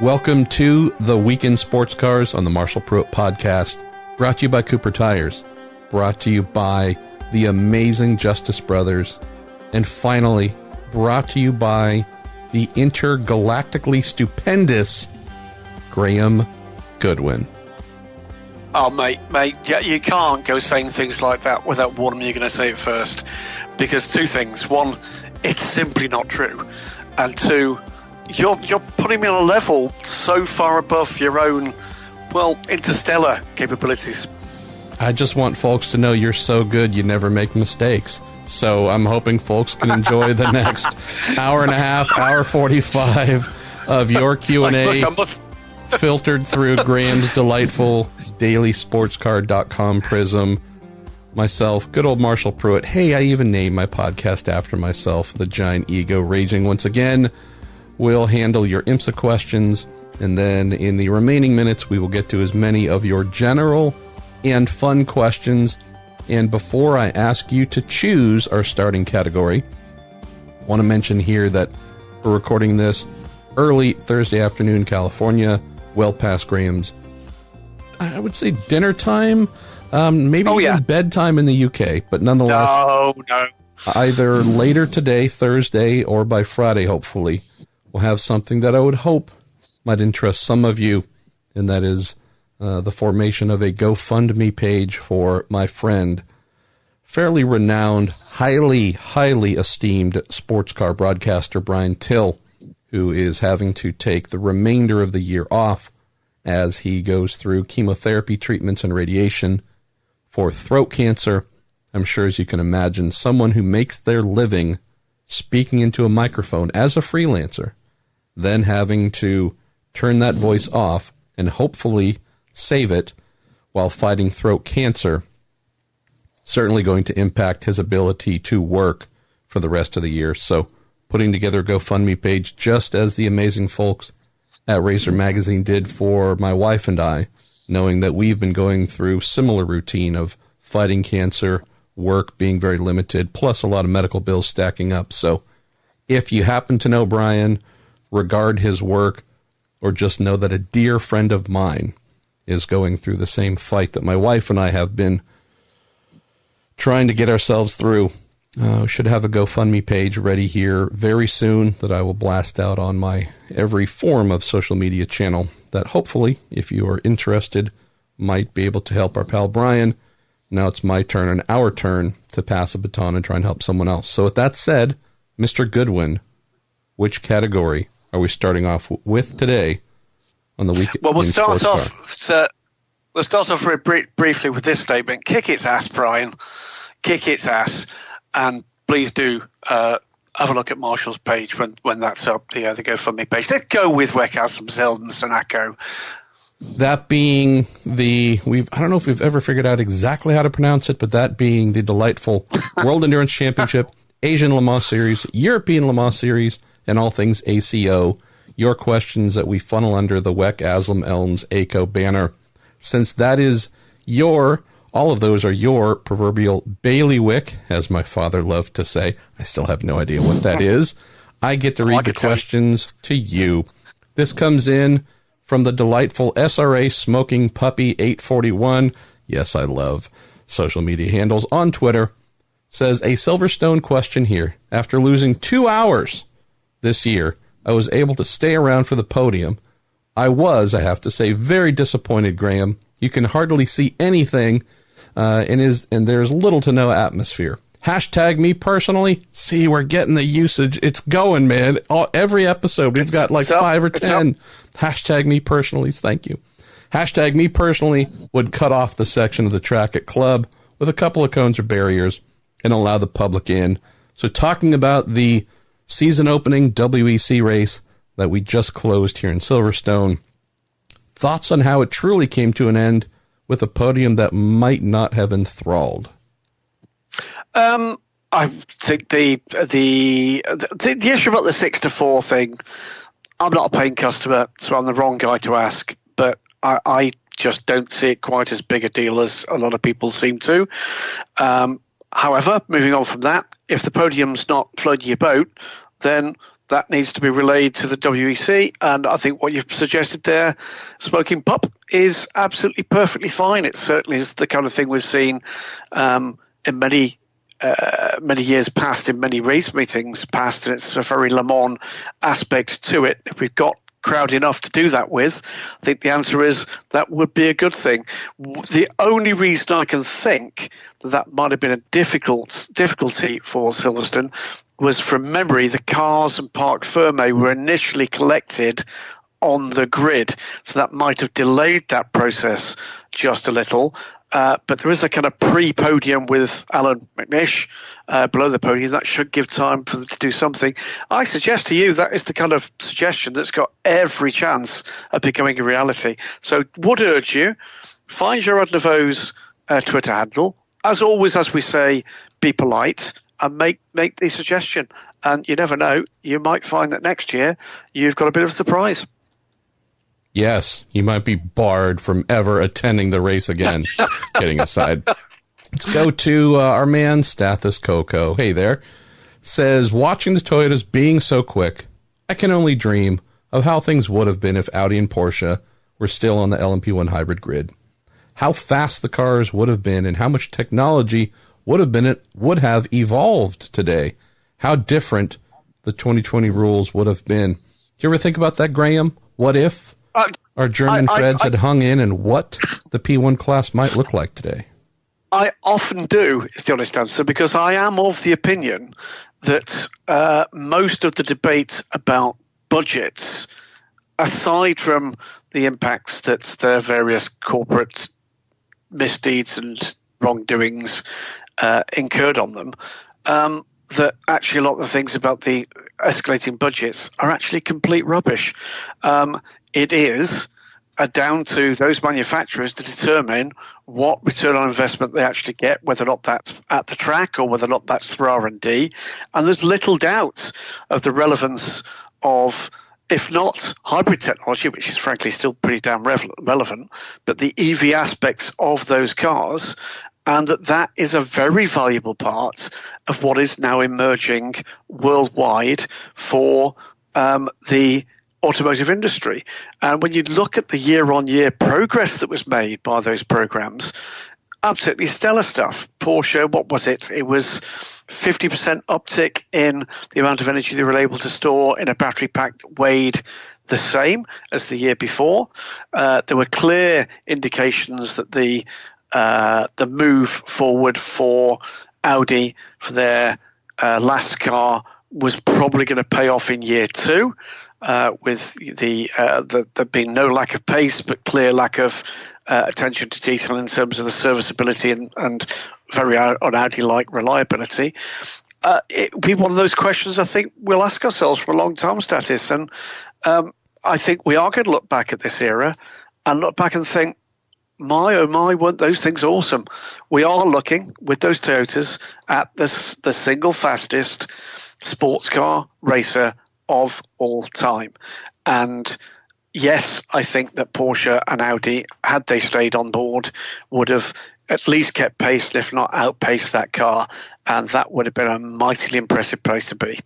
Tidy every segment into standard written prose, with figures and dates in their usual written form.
Welcome to the Weekend Sports Cars on the Marshall Pruett podcast, brought to you by Cooper Tires, brought to you by the amazing Justice Brothers, and finally, brought to you by the intergalactically stupendous Graham Goodwin. Oh, mate, you can't go saying things like that without warning me you're going to say it first. Because two things. One, it's simply not true. And two, you're putting me on a level so far above your own, well, interstellar capabilities. I just want folks to know you're so good you never make mistakes. So I'm hoping folks can enjoy the next hour and a half, hour 45 of your Q&A filtered through Graham's delightful dailysportscar.com prism. Myself, good old Marshall Pruett. Hey, I even named my podcast after myself, The Giant Ego Raging. Once again, we'll handle your IMSA questions, and then in the remaining minutes, we will get to as many of your general and fun questions. And before I ask you to choose our starting category, I want to mention here that we're recording this early Thursday afternoon, California, well past Graham's, I would say, dinner time, maybe even bedtime in the UK, but nonetheless, no. Either later today, Thursday, or by Friday, hopefully, we'll have something that I would hope might interest some of you, and that is the formation of a GoFundMe page for my friend, fairly renowned, highly esteemed sports car broadcaster Brian Till, who is having to take the remainder of the year off as he goes through chemotherapy treatments and radiation for throat cancer. I'm sure, as you can imagine, someone who makes their living speaking into a microphone as a freelancer, then having to turn that voice off and hopefully save it while fighting throat cancer, certainly going to impact his ability to work for the rest of the year. So putting together a GoFundMe page, just as the amazing folks at Racer Magazine did for my wife and I, knowing that we've been going through similar routine of fighting cancer, work being very limited, plus a lot of medical bills stacking up. So if you happen to know Brian, regard his work, or just know that a dear friend of mine is going through the same fight that my wife and I have been trying to get ourselves through, should have a GoFundMe page ready here very soon that I will blast out on my every form of social media channel that hopefully, if you are interested, might be able to help our pal Brian. Now it's my turn and our turn to pass a baton and try and help someone else. So with that said, Mr. Goodwin, which category are we starting off with today on the weekend? Well, we'll start off very briefly with this statement. Kick its ass, Brian. Kick its ass. And please do have a look at Marshall's page when that's up, the GoFundMe page. Let's go with WEC, AsLMS, ELMS, and ACO. That being I don't know if we've ever figured out exactly how to pronounce it, but that being the delightful World Endurance Championship, Asian Le Mans Series, European Le Mans Series, and all things ACO. Your questions that we funnel under the WEC, AsLMS, ELMS, ACO banner. Since that is all of those are your proverbial bailiwick, as my father loved to say. I still have no idea what that is. I get to read the questions to you. This comes in from the delightful SRA Smoking Puppy 841. Yes, I love social media handles on Twitter. Says, a Silverstone question here. After losing 2 hours this year, I was able to stay around for the podium. I have to say, very disappointed, Graham. You can hardly see anything, and there's little to no atmosphere. Hashtag me personally. See, we're getting the usage. It's going, man. Every episode, we've got like 5 or 10. Hashtag me personally. Thank you. Hashtag me personally would cut off the section of the track at Club with a couple of cones or barriers and allow the public in. So talking about the season opening WEC race that we just closed here in Silverstone, thoughts on how it truly came to an end with a podium that might not have enthralled? I think the issue about the 6-4 thing, I'm not a paying customer, so I'm the wrong guy to ask, but I just don't see it quite as big a deal as a lot of people seem to. However, moving on from that, if the podium's not floating your boat, then that needs to be relayed to the WEC, and I think what you've suggested there, Smoking Pup, is absolutely perfectly fine. It certainly is the kind of thing we've seen in many years past, in many race meetings past, and it's a very Le Mans aspect to it. If we've got crowd enough to do that with, I think the answer is that would be a good thing. The only reason I can think that might have been a difficulty for Silverstone was, from memory, the cars and Parc Fermé were initially collected on the grid, so that might have delayed that process just a little. But there is a kind of pre-podium with Alan McNish below the podium. That should give time for them to do something. I suggest to you that is the kind of suggestion that's got every chance of becoming a reality. So would urge you, find Gerard Neveu's Twitter handle. As always, as we say, be polite and make the suggestion. And you never know, you might find that next year you've got a bit of a surprise. Yes, you might be barred from ever attending the race again. Kidding aside. Let's go to our man, Stathis Coco. Hey there. Says, watching the Toyotas being so quick, I can only dream of how things would have been if Audi and Porsche were still on the LMP1 hybrid grid. How fast the cars would have been and how much technology would have evolved today. How different the 2020 rules would have been. Do you ever think about that, Graham? What if our German Freds had hung in and what the P1 class might look like today? I often do, is the honest answer, because I am of the opinion that most of the debate about budgets, aside from the impacts that their various corporate misdeeds and wrongdoings incurred on them, that actually a lot of the things about the escalating budgets are actually complete rubbish. It is down to those manufacturers to determine what return on investment they actually get, whether or not that's at the track or whether or not that's through R&D. And there's little doubt of the relevance of, if not hybrid technology, which is frankly still pretty damn relevant, but the EV aspects of those cars, and that is a very valuable part of what is now emerging worldwide for the automotive industry. And when you look at the year-on-year progress that was made by those programs, absolutely stellar stuff. Porsche, what was it? It was 50% uptick in the amount of energy they were able to store in a battery pack that weighed the same as the year before. There were clear indications that the move forward for Audi for their last car was probably going to pay off in year two, with there being no lack of pace, but clear lack of attention to detail in terms of the serviceability and very un-Audi-like reliability. It would be one of those questions I think we'll ask ourselves for a long time, Stathis. And I think we are going to look back at this era and look back and think, my, oh my, weren't those things awesome? We are looking, with those Toyotas, at the single fastest sports car racer of all time. And yes, I think that Porsche and Audi, had they stayed on board, would have at least kept pace, and if not outpaced that car. And that would have been a mightily impressive place to be.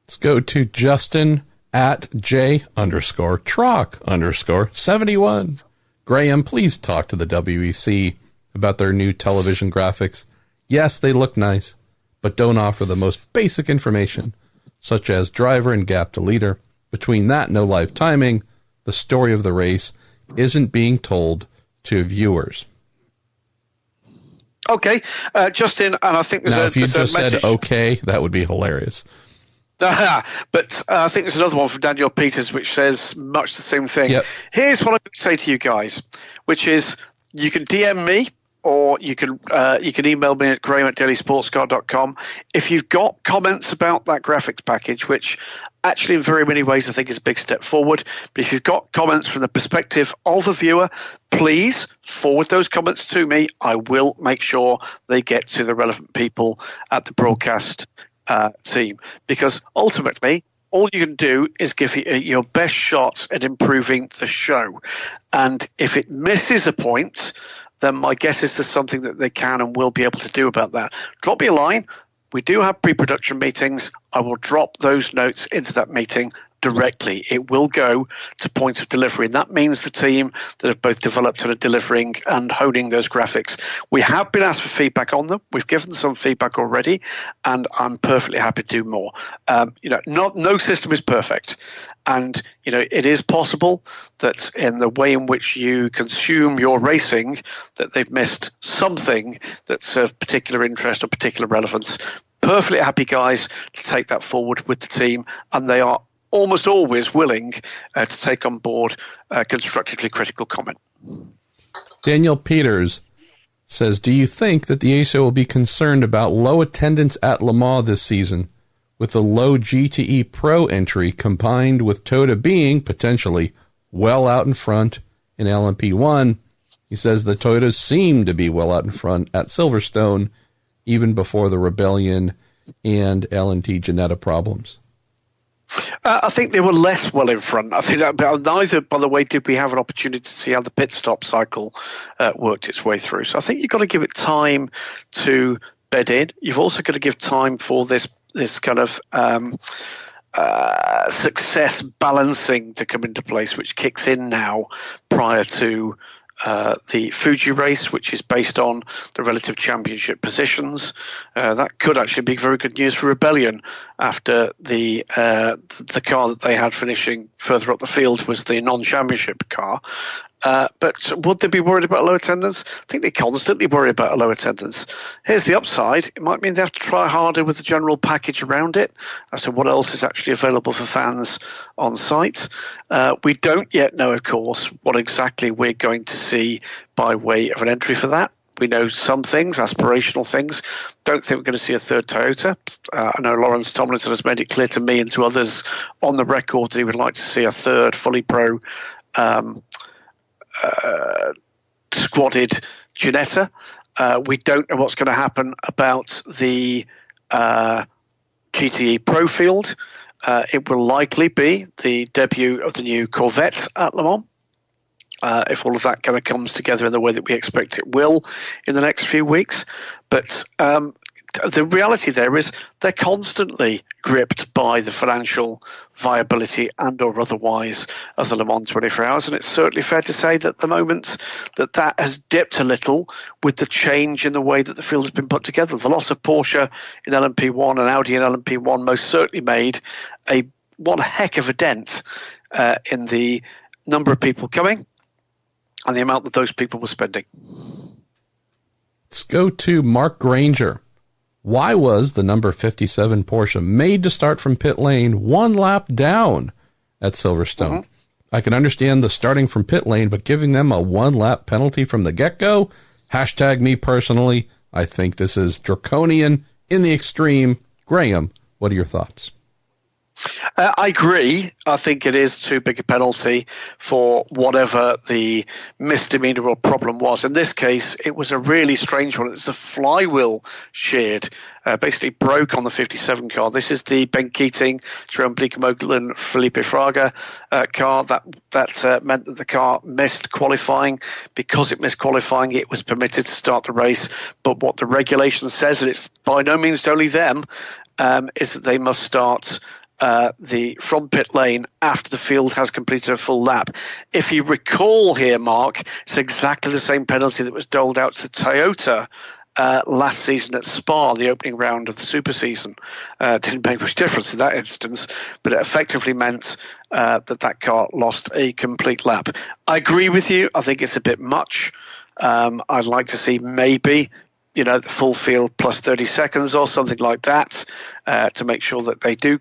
Let's go to Justin at J_Trock_71. Graham, please talk to the WEC about their new television graphics. Yes, they look nice, but don't offer the most basic information, such as driver and gap to leader. Between that, no live timing. The story of the race isn't being told to viewers. Okay, Justin, and I think there's if you just said okay, that would be hilarious. But I think there's another one from Daniel Peters which says much the same thing. Yep. Here's what I'm going to say to you guys, which is you can DM me or you can email me at graham@dailysportscar.com if you've got comments about that graphics package, which actually in very many ways I think is a big step forward. But if you've got comments from the perspective of a viewer, please forward those comments to me. I will make sure they get to the relevant people at the broadcast team, because ultimately all you can do is give your best shot at improving the show. And if it misses a point, then my guess is there's something that they can and will be able to do about that. Drop me a line, we do have pre-production meetings. I will drop those notes into that meeting directly. It will go to point of delivery, and that means the team that have both developed and are delivering and honing those graphics. We have been asked for feedback on them. We've given some feedback already, and I'm perfectly happy to do more. No system is perfect, and it is possible that in the way in which you consume your racing, that they've missed something that's of particular interest or particular relevance. Perfectly happy, guys, to take that forward with the team, and they are almost always willing to take on board constructively critical comment. Daniel Peters says, do you think that the ASO will be concerned about low attendance at Le Mans this season with the low GTE Pro entry combined with Toyota being potentially well out in front in LMP1? He says the Toyotas seem to be well out in front at Silverstone even before the rebellion and LNT Ginetta problems. I think they were less well in front. I think neither, by the way, did we have an opportunity to see how the pit stop cycle worked its way through. So I think you've got to give it time to bed in. You've also got to give time for this kind of success balancing to come into place, which kicks in now prior to the Fuji race, which is based on the relative championship positions. That could actually be very good news for Rebellion after the car that they had finishing further up the field was the non-championship car. But would they be worried about low attendance? I think they constantly worry about a low attendance. Here's the upside. It might mean they have to try harder with the general package around it as to what else is actually available for fans on site. We don't yet know, of course, what exactly we're going to see by way of an entry for that. We know some things, aspirational things. Don't think we're going to see a third Toyota. I know Lawrence Tomlinson has made it clear to me and to others on the record that he would like to see a third fully pro squadded Ginetta. We don't know what's going to happen about the GTE Pro field. It will likely be the debut of the new Corvette at Le Mans. If all of that kind of comes together in the way that we expect it will in the next few weeks. But the reality there is they're constantly gripped by the financial viability and or otherwise of the Le Mans 24 Hours. And it's certainly fair to say that at the moment that has dipped a little with the change in the way that the field has been put together. The loss of Porsche in LMP1 and Audi in LMP1 most certainly made one heck of a dent in the number of people coming and the amount that those people were spending. Let's go to Mark Granger. Why was the number 57 Porsche made to start from pit lane one lap down at Silverstone? I can understand the starting from pit lane, but giving them a one-lap penalty from the get-go? Hashtag me personally. I think this is draconian in the extreme. Graham, what are your thoughts? I agree. I think it is too big a penalty for whatever the misdemeanor or problem was. In this case, it was a really strange one. It's a flywheel sheared, basically broke on the 57 car. This is the Ben Keating, Jerome Bleekemolen, Felipe Fraga car. That meant that the car missed qualifying. Because it missed qualifying, it was permitted to start the race. But what the regulation says, and it's by no means only them, is that they must start the from pit lane after the field has completed a full lap. If you recall here, Mark, it's exactly the same penalty that was doled out to Toyota last season at Spa, the opening round of the Super Season. Didn't make much difference in that instance, but it effectively meant that car lost a complete lap. I agree with you. I think it's a bit much. I'd like to see maybe the full field plus 30 seconds or something like that to make sure that they do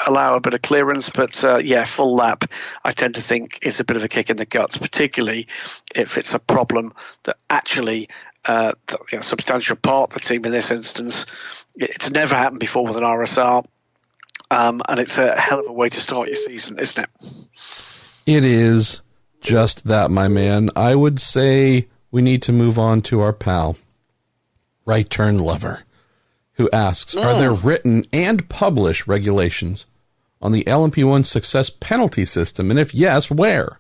allow a bit of clearance. But, full lap, I tend to think is a bit of a kick in the guts, particularly if it's a problem that actually a substantial part of the team in this instance, it's never happened before with an RSR, and it's a hell of a way to start your season, isn't it? It is just that, my man. I would say we need to move on to our pal, Right Turn Lover, who asks, are there written and published regulations on the LMP1 success penalty system? And if yes, where?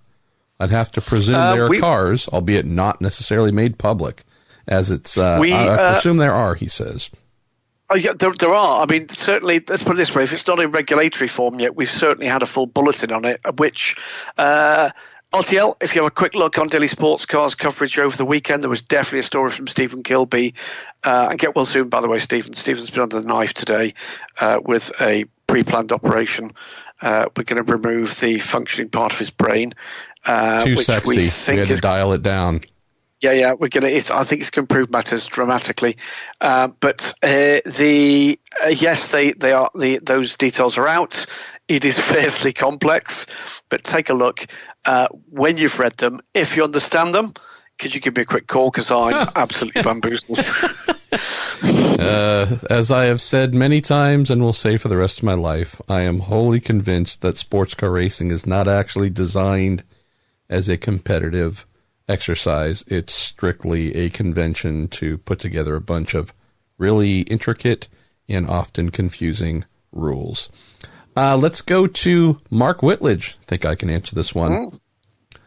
I'd have to presume there are cars, albeit not necessarily made public, as it's, I presume there are, he says. Oh, yeah, there are. I mean, certainly, let's put it this way. If it's not in regulatory form yet, we've certainly had a full bulletin on it, which RTL, if you have a quick look on Daily Sports Cars coverage over the weekend, there was definitely a story from Stephen Kilby. And get well soon, by the way, Stephen. Stephen's been under the knife today with a pre-planned operation. We're going to remove the functioning part of his brain. Too which sexy. We had to dial it down. Yeah, we're gonna. I think it's going to improve matters dramatically. But yes, they are. Those details are out. It is fiercely complex, but take a look when you've read them. If you understand them, could you give me a quick call? Because I'm absolutely bamboozled. As I have said many times and will say for the rest of my life, I am wholly convinced that sports car racing is not actually designed as a competitive exercise. It's strictly a convention to put together a bunch of really intricate and often confusing rules. Let's go to Mark Whitledge. I think I can answer this one. Oh.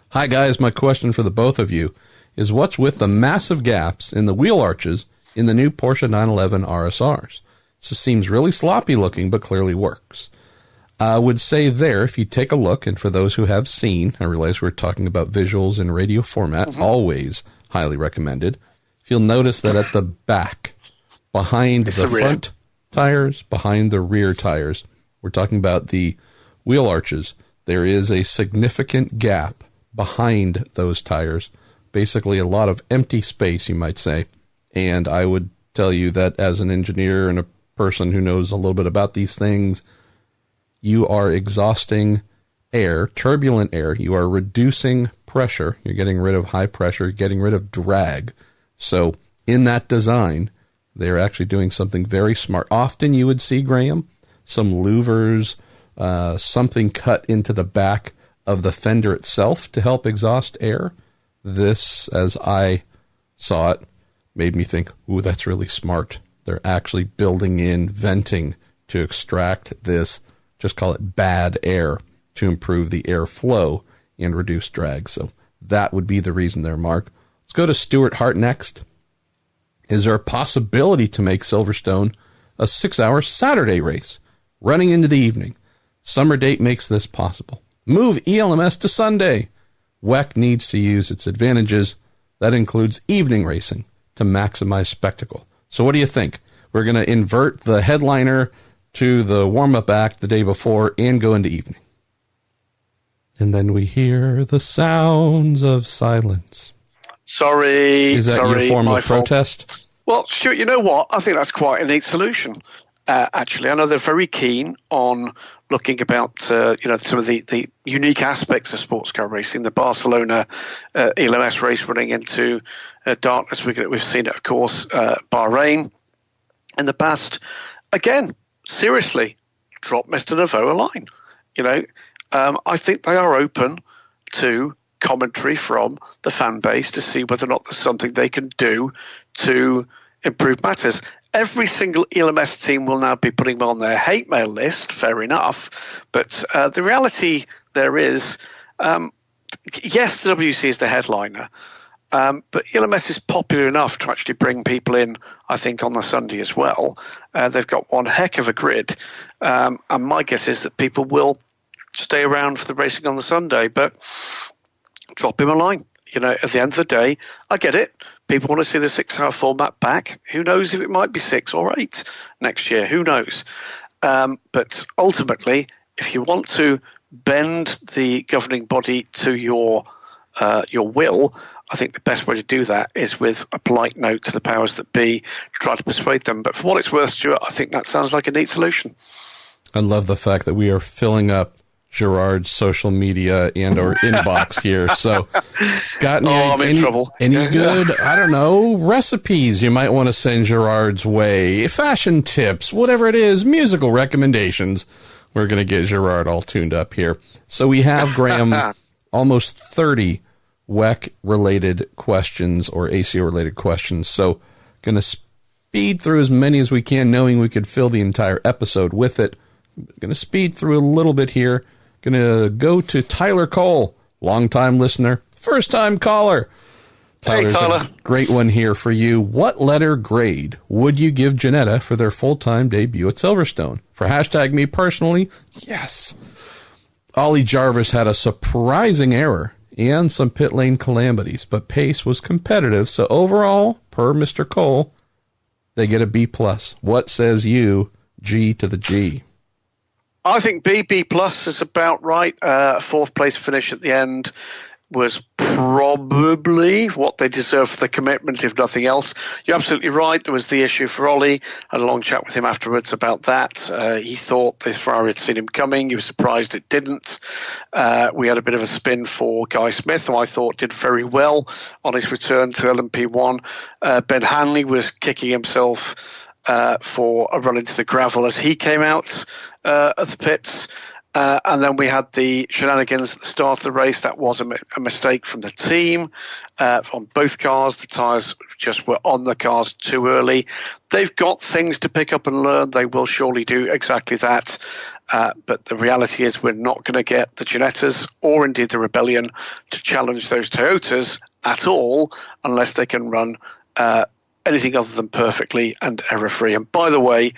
Hi, guys. My question for the both of you is what's with the massive gaps in the wheel arches in the new Porsche 911 RSRs? This seems really sloppy looking, but clearly works. I would say there, if you take a look, and for those who have seen, I realize we're talking about visuals in radio format, always highly recommended. If you'll notice that at the back, behind the front tires, behind the rear tires, we're talking about the wheel arches, there is a significant gap behind those tires, basically a lot of empty space, you might say. And I would tell you that as an engineer and a person who knows a little bit about these things, you are exhausting air, turbulent air. You are reducing pressure. You're getting rid of high pressure, getting rid of drag. So in that design, they're actually doing something very smart. Often you would see, Graham, some louvers, something cut into the back of the fender itself to help exhaust air. This, as I saw it, made me think, ooh, that's really smart. They're actually building in venting to extract this, just call it bad air, to improve the airflow and reduce drag. So that would be the reason there, Mark. Let's go to Stuart Hart next. Is there a possibility to make Silverstone a 6-hour Saturday race, running into the evening? Summer date makes this possible. Move ELMS to Sunday. WEC needs to use its advantages. That includes evening racing to maximize spectacle. So what do you think? We're going to invert the headliner to the warm-up act the day before and go into evening. And then we hear the sounds of silence. Sorry. Is that your form of protest? Well, Stuart, you know what? I think that's quite a neat solution. Actually, I know they're very keen on looking about some of the unique aspects of sports car racing. The Barcelona ELMS race running into darkness. We've seen it, of course, Bahrain in the past. Again, seriously, drop Mr. Naveau a line. I think they are open to commentary from the fan base to see whether or not there's something they can do to improve matters. Every single ELMS team will now be putting them on their hate mail list, fair enough. But the reality there is, yes, the WC is the headliner, but ELMS is popular enough to actually bring people in, I think, on the Sunday as well. They've got one heck of a grid. And my guess is that people will stay around for the racing on the Sunday, but drop him a line. At the end of the day, I get it. People want to see the 6-hour format back. Who knows if it might be 6 or 8 next year? Who knows? But ultimately, if you want to bend the governing body to your will, I think the best way to do that is with a polite note to the powers that be to try to persuade them. But for what it's worth, Stuart, I think that sounds like a neat solution. I love the fact that we are filling up Gerard's social media and or inbox here. So got I'm in trouble. Any good, I don't know, recipes you might want to send Gerard's way, fashion tips, whatever it is, musical recommendations. We're going to get Gerard all tuned up here. So we have, Graham, almost 30 WEC-related questions or ACO-related questions. So going to speed through as many as we can, knowing we could fill the entire episode with it. Going to speed through a little bit here. Going to go to Tyler Cole, longtime listener, first-time caller. Tyler's hey, Tyler. A great one here for you. What letter grade would you give Ginetta for their full-time debut at Silverstone? For hashtag me personally, yes. Ollie Jarvis had a surprising error and some pit lane calamities, but pace was competitive. So overall, per Mr. Cole, they get a B+. What says you, G to the G? I think B+ is about right. Fourth place finish at the end was probably what they deserve for the commitment, if nothing else. You're absolutely right. There was the issue for Ollie. I had a long chat with him afterwards about that. He thought the Ferrari had seen him coming. He was surprised it didn't. We had a bit of a spin for Guy Smith, who I thought did very well on his return to LMP1. Ben Hanley was kicking himself for a run into the gravel as he came out of the pits. And then we had the shenanigans at the start of the race. That was a mistake from the team on both cars. The tyres just were on the cars too early. They've got things to pick up and learn. They will surely do exactly that. But the reality is we're not going to get the Ginettas or indeed the Rebellion to challenge those Toyotas at all unless they can run anything other than perfectly and error-free. And by the way,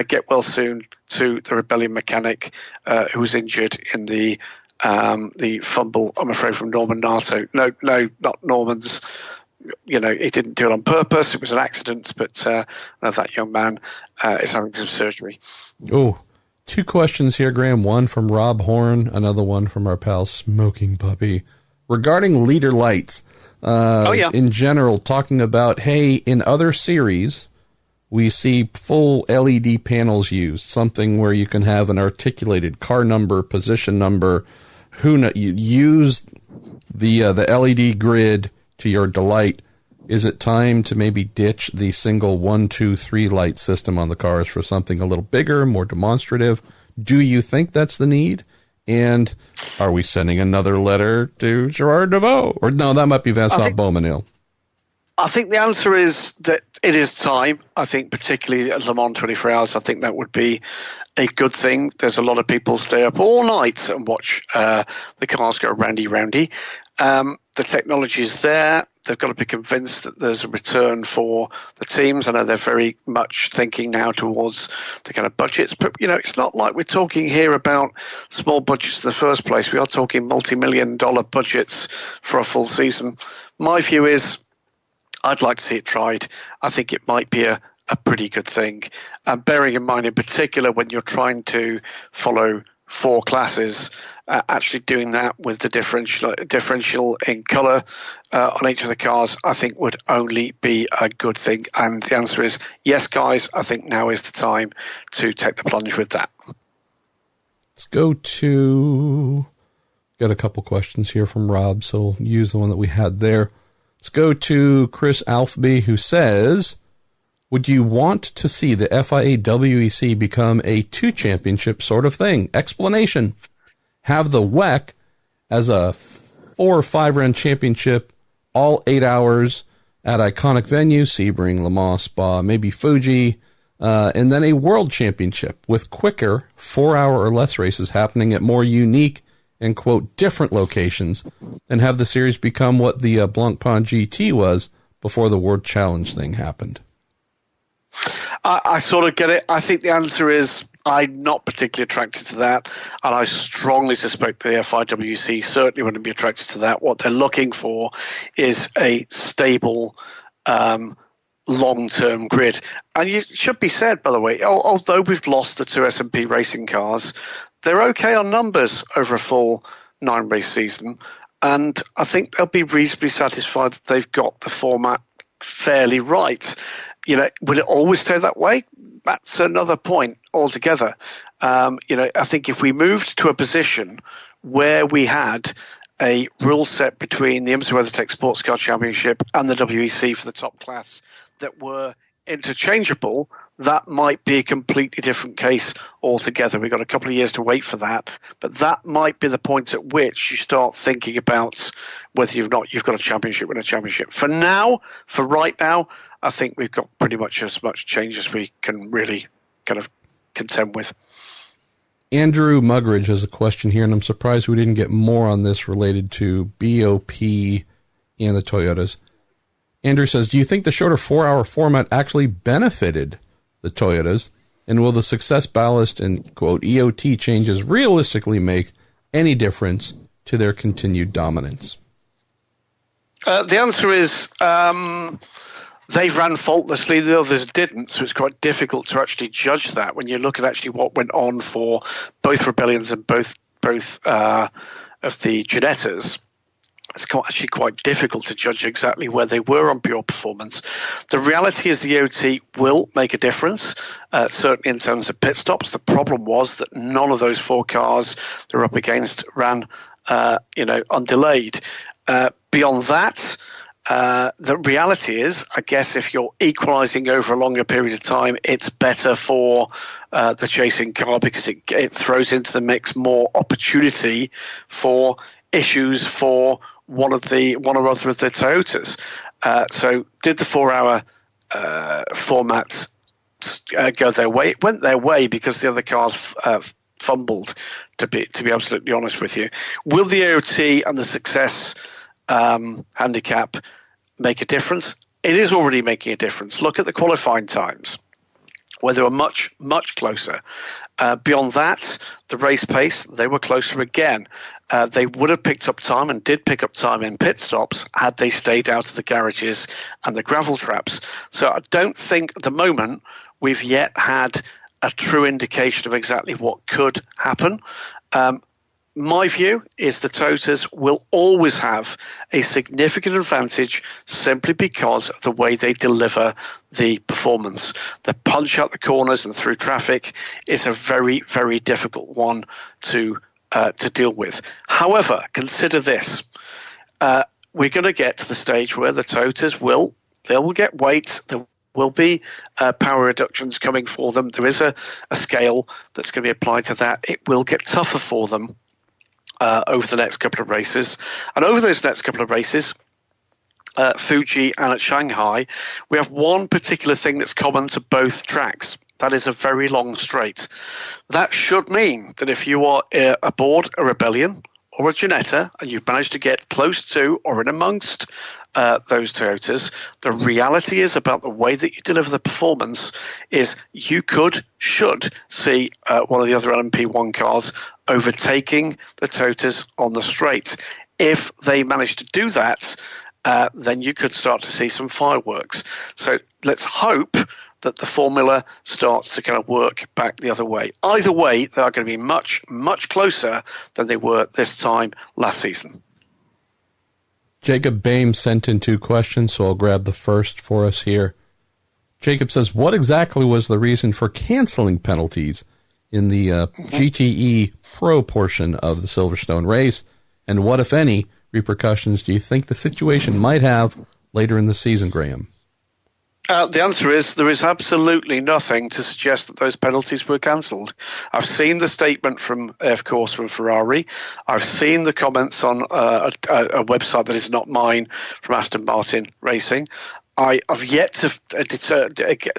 get well soon to the Rebellion mechanic who was injured in the fumble, I'm afraid, from Norman Nato. No, not Norman's. He didn't do it on purpose. It was an accident, but that young man is having some surgery. Oh, two questions here, Graham. One from Rob Horn, another one from our pal Smoking Puppy. Regarding leader lights, in general, talking about, hey, in other series, we see full LED panels used, something where you can have an articulated car number, position number. You use the LED grid to your delight. Is it time to maybe ditch the single 1, 2, 3 light system on the cars for something a little bigger, more demonstrative? Do you think that's the need? And are we sending another letter to Gerard Deveau? Or no, that might be Vincent Beaumanil. I think the answer is that it is time. I think particularly at Le Mans 24 Hours, I think that would be a good thing. There's a lot of people stay up all night and watch the cars go roundy. The technology is there. They've got to be convinced that there's a return for the teams. I know they're very much thinking now towards the kind of budgets, but it's not like we're talking here about small budgets in the first place. We are talking multi-million-dollar budgets for a full season. My view is I'd like to see it tried. I think it might be a pretty good thing. Bearing in mind in particular when you're trying to follow 4 classes, actually doing that with the differential in colour on each of the cars, I think would only be a good thing. And the answer is yes, guys. I think now is the time to take the plunge with that. Let's go to... Got a couple questions here from Rob, so we'll use the one that we had there. Let's go to Chris Alfby, who says, would you want to see the FIA WEC become a 2-championship sort of thing? Explanation. Have the WEC as a 4 or 5 round championship, all 8 hours at iconic venues, Sebring, Le Mans, Spa, maybe Fuji, and then a world championship with quicker 4-hour or less races happening at more unique and, quote, different locations, and have the series become what the Blancpain GT was before the World Challenge thing happened. I sort of get it. I think the answer is I'm not particularly attracted to that, and I strongly suspect the FIWC certainly wouldn't be attracted to that. What they're looking for is a stable, long-term grid. And it should be said, by the way, although we've lost the 2 S&P racing cars, they're okay on numbers over a full 9-race season, and I think they'll be reasonably satisfied that they've got the format fairly right. Will it always stay that way? That's another point altogether. I think if we moved to a position where we had a rule set between the IMSA WeatherTech Sports Car Championship and the WEC for the top class that were interchangeable, that might be a completely different case altogether. We've got a couple of years to wait for that, but that might be the point at which you start thinking about whether you've got a championship and a championship. For right now, I think we've got pretty much as much change as we can really kind of contend with. Andrew Muggeridge has a question here, and I'm surprised we didn't get more on this related to BOP and the Toyotas. Andrew says, do you think the shorter 4-hour format actually benefited the Toyotas? And will the success ballast and, quote, EOT changes realistically make any difference to their continued dominance? The answer is they ran faultlessly, the others didn't, so it's quite difficult to actually judge that when you look at actually what went on for both Rebellions and both of the Ginettas. It's actually quite difficult to judge exactly where they were on pure performance. The reality is the OT will make a difference, certainly in terms of pit stops. The problem was that none of those 4 cars they're up against ran, undelayed. Beyond that, the reality is, I guess, if you're equalising over a longer period of time, it's better for the chasing car because it throws into the mix more opportunity for issues for one or other of the Toyotas. So did the 4-hour format go their way? It went their way because the other cars fumbled, to be absolutely honest with you. Will the AOT and the success handicap make a difference? It is already making a difference. Look at the qualifying times, where they were much, much closer. Beyond that, the race pace, they were closer again. They would have picked up time and did pick up time in pit stops had they stayed out of the garages and the gravel traps. So I don't think at the moment we've yet had a true indication of exactly what could happen. My view is the Toyotas will always have a significant advantage simply because of the way they deliver the performance. The punch out the corners and through traffic is a very, very difficult one to deal with. However, consider this. We're going to get to the stage where the Toyotas will get weight. There will be power reductions coming for them. There is a scale that's going to be applied to that. It will get tougher for them over the next couple of races. And over those next couple of races, Fuji and at Shanghai, we have one particular thing that's common to both tracks. That is a very long straight. That should mean that if you are aboard a Rebellion or a Ginetta and you've managed to get close to or in amongst those Toyotas, the reality is about the way that you deliver the performance is you should see one of the other LMP1 cars overtaking the Toyotas on the straight. If they manage to do that, then you could start to see some fireworks. So let's hope that the formula starts to kind of work back the other way. Either way, they are going to be much, much closer than they were this time last season. Jacob Baim sent in 2 questions, so I'll grab the first for us here. Jacob says, what exactly was the reason for canceling penalties in the GTE Pro portion of the Silverstone race? And what, if any, repercussions do you think the situation might have later in the season, Graham? The answer is there is absolutely nothing to suggest that those penalties were cancelled. I've seen the statement from Ferrari. I've seen the comments on a website that is not mine from Aston Martin Racing. I have yet to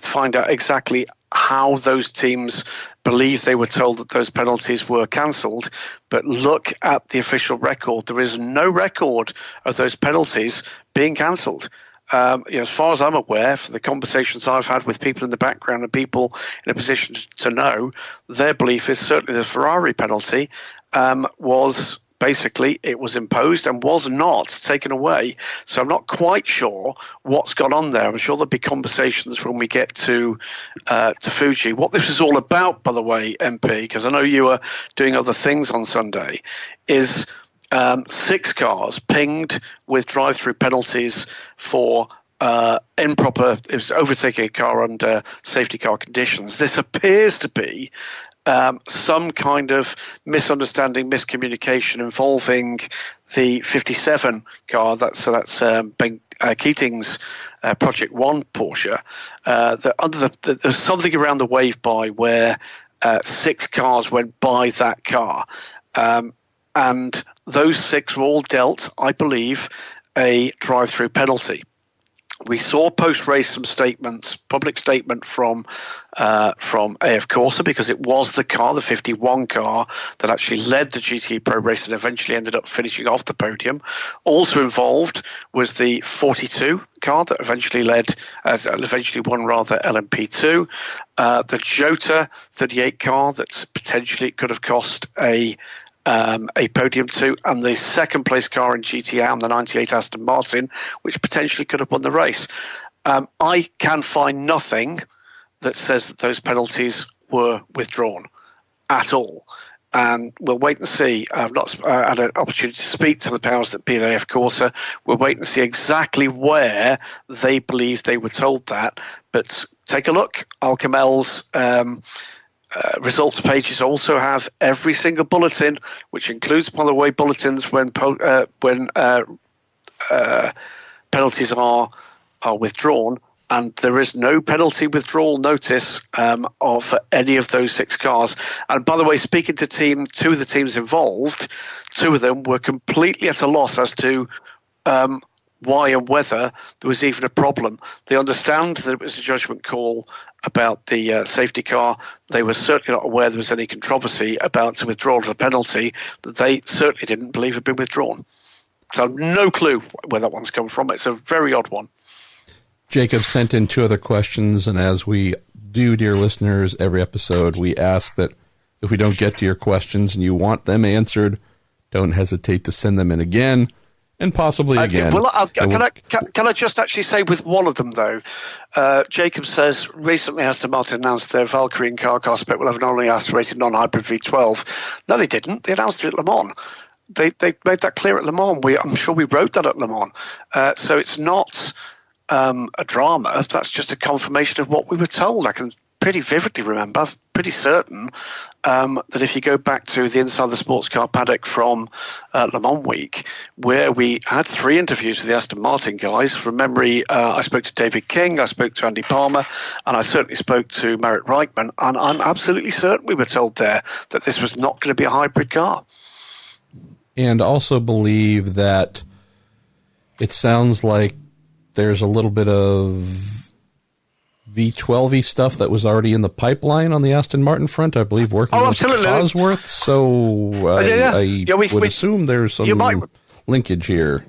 find out exactly how those teams believe they were told that those penalties were cancelled. But look at the official record. There is no record of those penalties being cancelled. As far as I'm aware, from the conversations I've had with people in the background and people in a position to know, their belief is certainly the Ferrari penalty was basically it was imposed and was not taken away. So I'm not quite sure what's gone on there. I'm sure there'll be conversations when we get to Fuji. What this is all about, by the way, MP, because I know you were doing other things on Sunday, is 6 cars pinged with drive-through penalties for improper. It was overtaking a car under safety car conditions. This appears to be some kind of misunderstanding, miscommunication involving the 57 car. That's Ben Keating's Project One Porsche. There's something around the wave by where 6 cars went by that car. And those 6 were all dealt, I believe, a drive-through penalty. We saw post-race some statements, public statement from AF Corsa, because it was the car, the 51 car, that actually led the GT Pro race and eventually ended up finishing off the podium. Also involved was the 42 car that eventually won LMP2. The Jota 38 car that potentially could have cost a podium too, and the second place car in GT&AM, the 98 Aston Martin, which potentially could have won the race. I can find nothing that says that those penalties were withdrawn at all. And we'll wait and see. I've not had an opportunity to speak to the powers that be at AF Corsa. We'll wait and see exactly where they believe they were told that. But take a look. Alcamel's results pages also have every single bulletin, which includes, by the way, bulletins when penalties are withdrawn, and there is no penalty withdrawal notice for any of those 6 cars. And by the way, speaking to two of the teams involved, 2 of them were completely at a loss as to why and whether there was even a problem. They understand that it was a judgment call about the safety car. They were certainly not aware there was any controversy about the withdrawal of the penalty that they certainly didn't believe had been withdrawn. So no clue where that one's come from. It's a very odd one. Jacob sent in 2 other questions, and as we do, dear listeners, every episode, we ask that if we don't get to your questions and you want them answered, don't hesitate to send them in again. And possibly again. Well, can I just actually say with one of them, though? Jacob says, recently Aston Martin announced their Valkyrie and car spec will have an only aspirated non-hybrid V12. No, they didn't. They announced it at Le Mans. They made that clear at Le Mans. I'm sure we wrote that at Le Mans. So it's not a drama. That's just a confirmation of what we were told. I can pretty vividly remember, pretty certain, that if you go back to the Inside the Sports Car Paddock from Le Mans week, where we had 3 interviews with the Aston Martin guys. From memory, I spoke to David King, I spoke to Andy Palmer, and I certainly spoke to Merritt Reichman, and I'm absolutely certain we were told there that this was not going to be a hybrid car. And also believe that it sounds like there's a little bit of V12-y stuff that was already in the pipeline on the Aston Martin front, I believe, working with Cosworth. So I would assume there's some linkage here.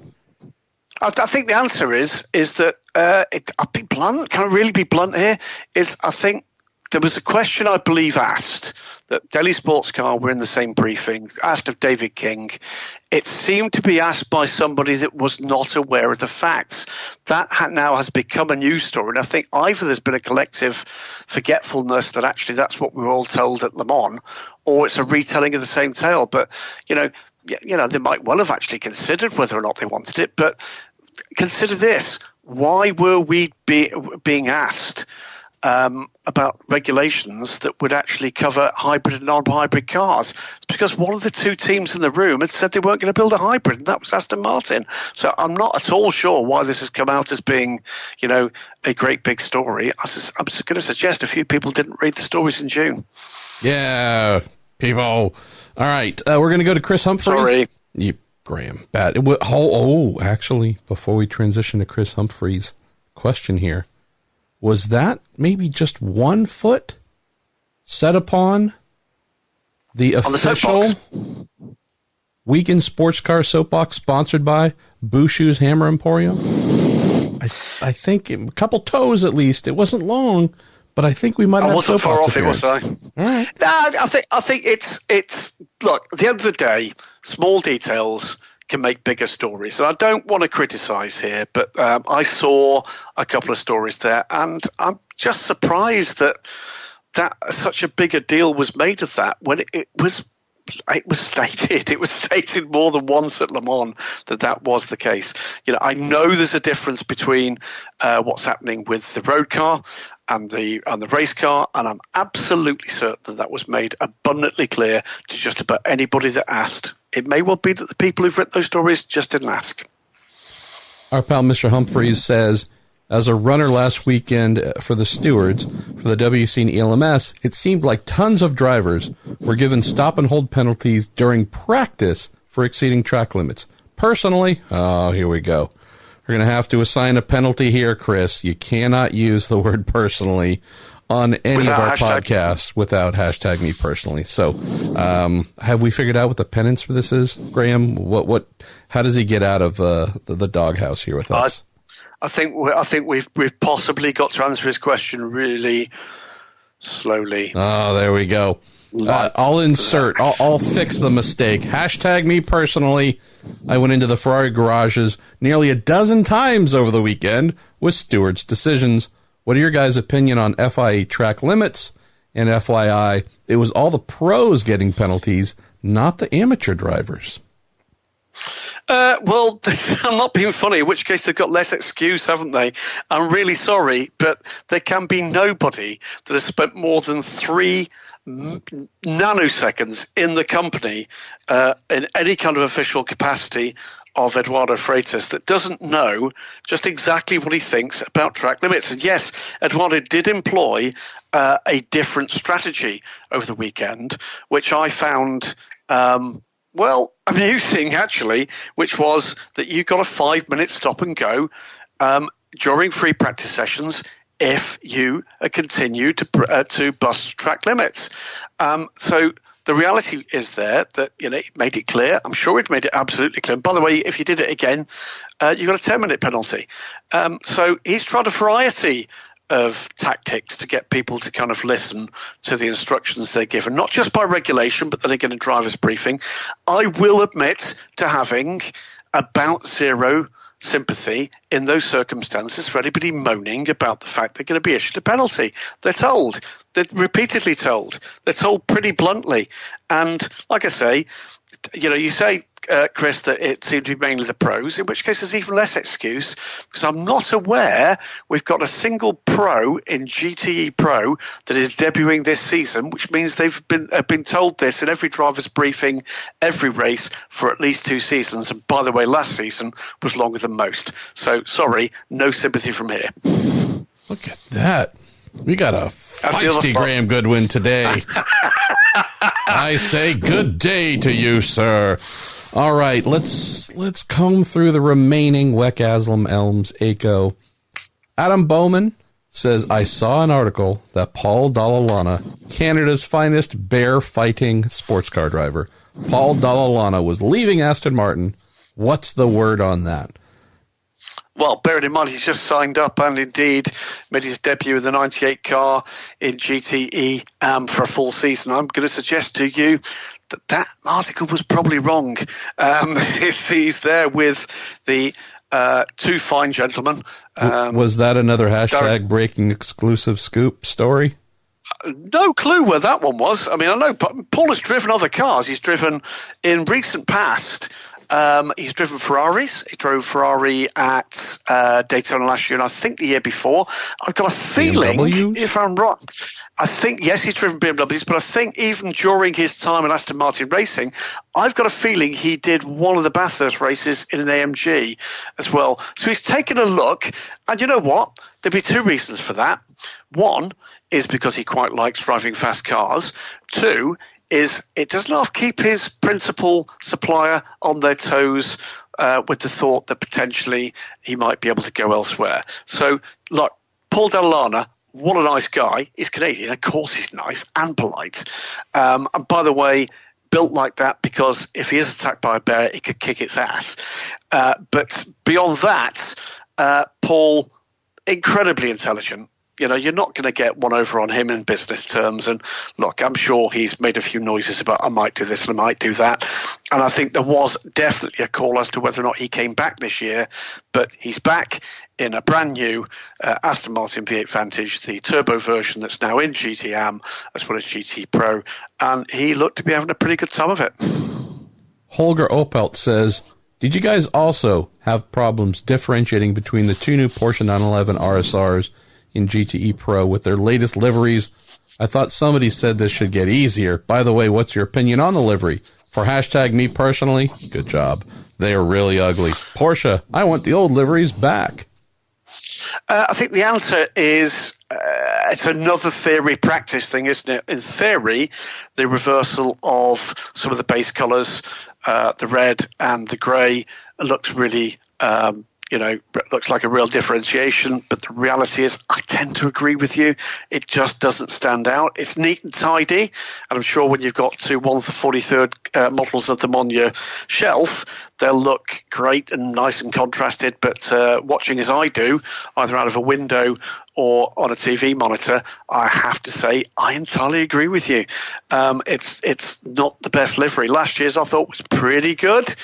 I think the answer is that I'll be blunt. Can I really be blunt here? I think there was a question I believe asked that Delhi Sports Car were in the same briefing, asked of David King. It seemed to be asked by somebody that was not aware of the facts. That now has become a news story, and I think either there's been a collective forgetfulness that actually that's what we were all told at Le Mans, or it's a retelling of the same tale. But they might well have actually considered whether or not they wanted it. But consider this: why were we being asked about regulations that would actually cover hybrid and non-hybrid cars? It's because one of the 2 teams in the room had said they weren't going to build a hybrid, and that was Aston Martin. So I'm not at all sure why this has come out as being, a great big story. I'm going to suggest a few people didn't read the stories in June. Yeah, people. All right, we're going to go to Chris Humphreys. Sorry. Graham, bad. Actually, before we transition to Chris Humphreys' question here, was that maybe just 1 foot set upon the official Week in Sports Car Soapbox sponsored by Bushu's Hammer Emporium? I think a couple toes at least. It wasn't long, but I think we might have. I wasn't far off it, was I? All right. No, I think it's look. At the end of the day, small details can make bigger stories. And I don't want to criticize here, but I saw a couple of stories there, and I'm just surprised that such a bigger deal was made of that when it was stated. It was stated more than once at Le Mans that was the case. I know there's a difference between what's happening with the road car and the race car, and I'm absolutely certain that was made abundantly clear to just about anybody that asked. It may well be that the people who've written those stories just didn't ask. Our pal Mr. Humphreys says, as a runner last weekend for the stewards for the WC and ELMS, it seemed like tons of drivers were given stop and hold penalties during practice for exceeding track limits. Personally, here we go. are going to have to assign a penalty here, Chris. You cannot use the word personally on any of our podcasts without hashtag me personally. So, have we figured out what the penance for this is, Graham? How does he get out of the doghouse here with us? I think we've possibly got to answer his question really slowly. Oh, there we go. I'll fix the mistake. Hashtag me personally. I went into the Ferrari garages nearly a dozen times over the weekend with stewards' decisions. What are your guys' opinion on FIA track limits? And FYI, it was all the pros getting penalties, not the amateur drivers. Well, I'm not being funny, in which case they've got less excuse, haven't they? I'm really sorry, but there can be nobody that has spent more than 3 nanoseconds in the company in any kind of official capacity of Eduardo Freitas that doesn't know just exactly what he thinks about track limits. And yes, Eduardo did employ a different strategy over the weekend, which I found amusing actually, which was that you got a 5-minute stop and go during free practice sessions if you continue to bust track limits. So the reality is there that, it made it clear. I'm sure it made it absolutely clear. And by the way, if you did it again, you got a 10-minute penalty. So he's tried a variety of tactics to get people to kind of listen to the instructions they're given, not just by regulation, but then again in driver's briefing. I will admit to having about zero sympathy in those circumstances for anybody moaning about the fact they're going to be issued a penalty. They're told. They're repeatedly told. They're told pretty bluntly. And like I say, you say, Chris, that it seemed to be mainly the pros, in which case there's even less excuse, because I'm not aware we've got a single pro in GTE Pro that is debuting this season, which means they've been told this in every driver's briefing, every race for at least 2 seasons. And by the way, last season was longer than most. So sorry, no sympathy from here. Look at that. We got a feisty Graham Goodwin today. I say good day to you, sir. All right, let's comb through the remaining WEC, AsLMS, ELMS, ACO. Adam Bowman says, I saw an article that Paul Dalla Lana, Canada's finest bear-fighting sports car driver, Paul Dalla Lana, was leaving Aston Martin. What's the word on that? Well, bearing in mind he's just signed up and indeed made his debut in the 98 car in GTE for a full season, I'm going to suggest to you that article was probably wrong. He's there with the 2 fine gentlemen. Was that another hashtag breaking exclusive scoop story? No clue where that one was. I mean, I know Paul has driven other cars. He's driven in recent past. He's driven Ferraris. He drove Ferrari at Daytona last year, and I think the year before. I've got a feeling, BMWs? if I'm right, I think, yes, he's driven BMWs, but I think even during his time in Aston Martin Racing, I've got a feeling he did one of the Bathurst races in an AMG as well. So he's taken a look, and you know what? There'd be 2 reasons for that. One is because he quite likes driving fast cars. 2 is it does not keep his principal supplier on their toes with the thought that potentially he might be able to go elsewhere. So, look, Paul Dalla Lana, what a nice guy. He's Canadian. Of course he's nice and polite. And by the way, built like that because if he is attacked by a bear, he could kick its ass. But beyond that, Paul, incredibly intelligent. You're not going to get one over on him in business terms. And look, I'm sure he's made a few noises about I might do this and I might do that. And I think there was definitely a call as to whether or not he came back this year. But he's back in a brand new Aston Martin V8 Vantage, the turbo version that's now in GT-AM as well as GT Pro. And he looked to be having a pretty good time of it. Holger Opelt says, did you guys also have problems differentiating between the 2 new Porsche 911 RSRs in GTE Pro with their latest liveries? I thought somebody said this should get easier. By the way, what's your opinion on the livery? For hashtag me personally, good job. They are really ugly. Porsche, I want the old liveries back. I think the answer is it's another theory practice thing, isn't it? In theory, the reversal of some of the base colours, the red and the grey, looks really looks like a real differentiation, but the reality is I tend to agree with you. It just doesn't stand out. It's neat and tidy, and I'm sure when you've got 2 1/43 models of them on your shelf, they'll look great and nice and contrasted, but watching as I do, either out of a window or on a TV monitor, I have to say I entirely agree with you. It's not the best livery. Last year's I thought was pretty good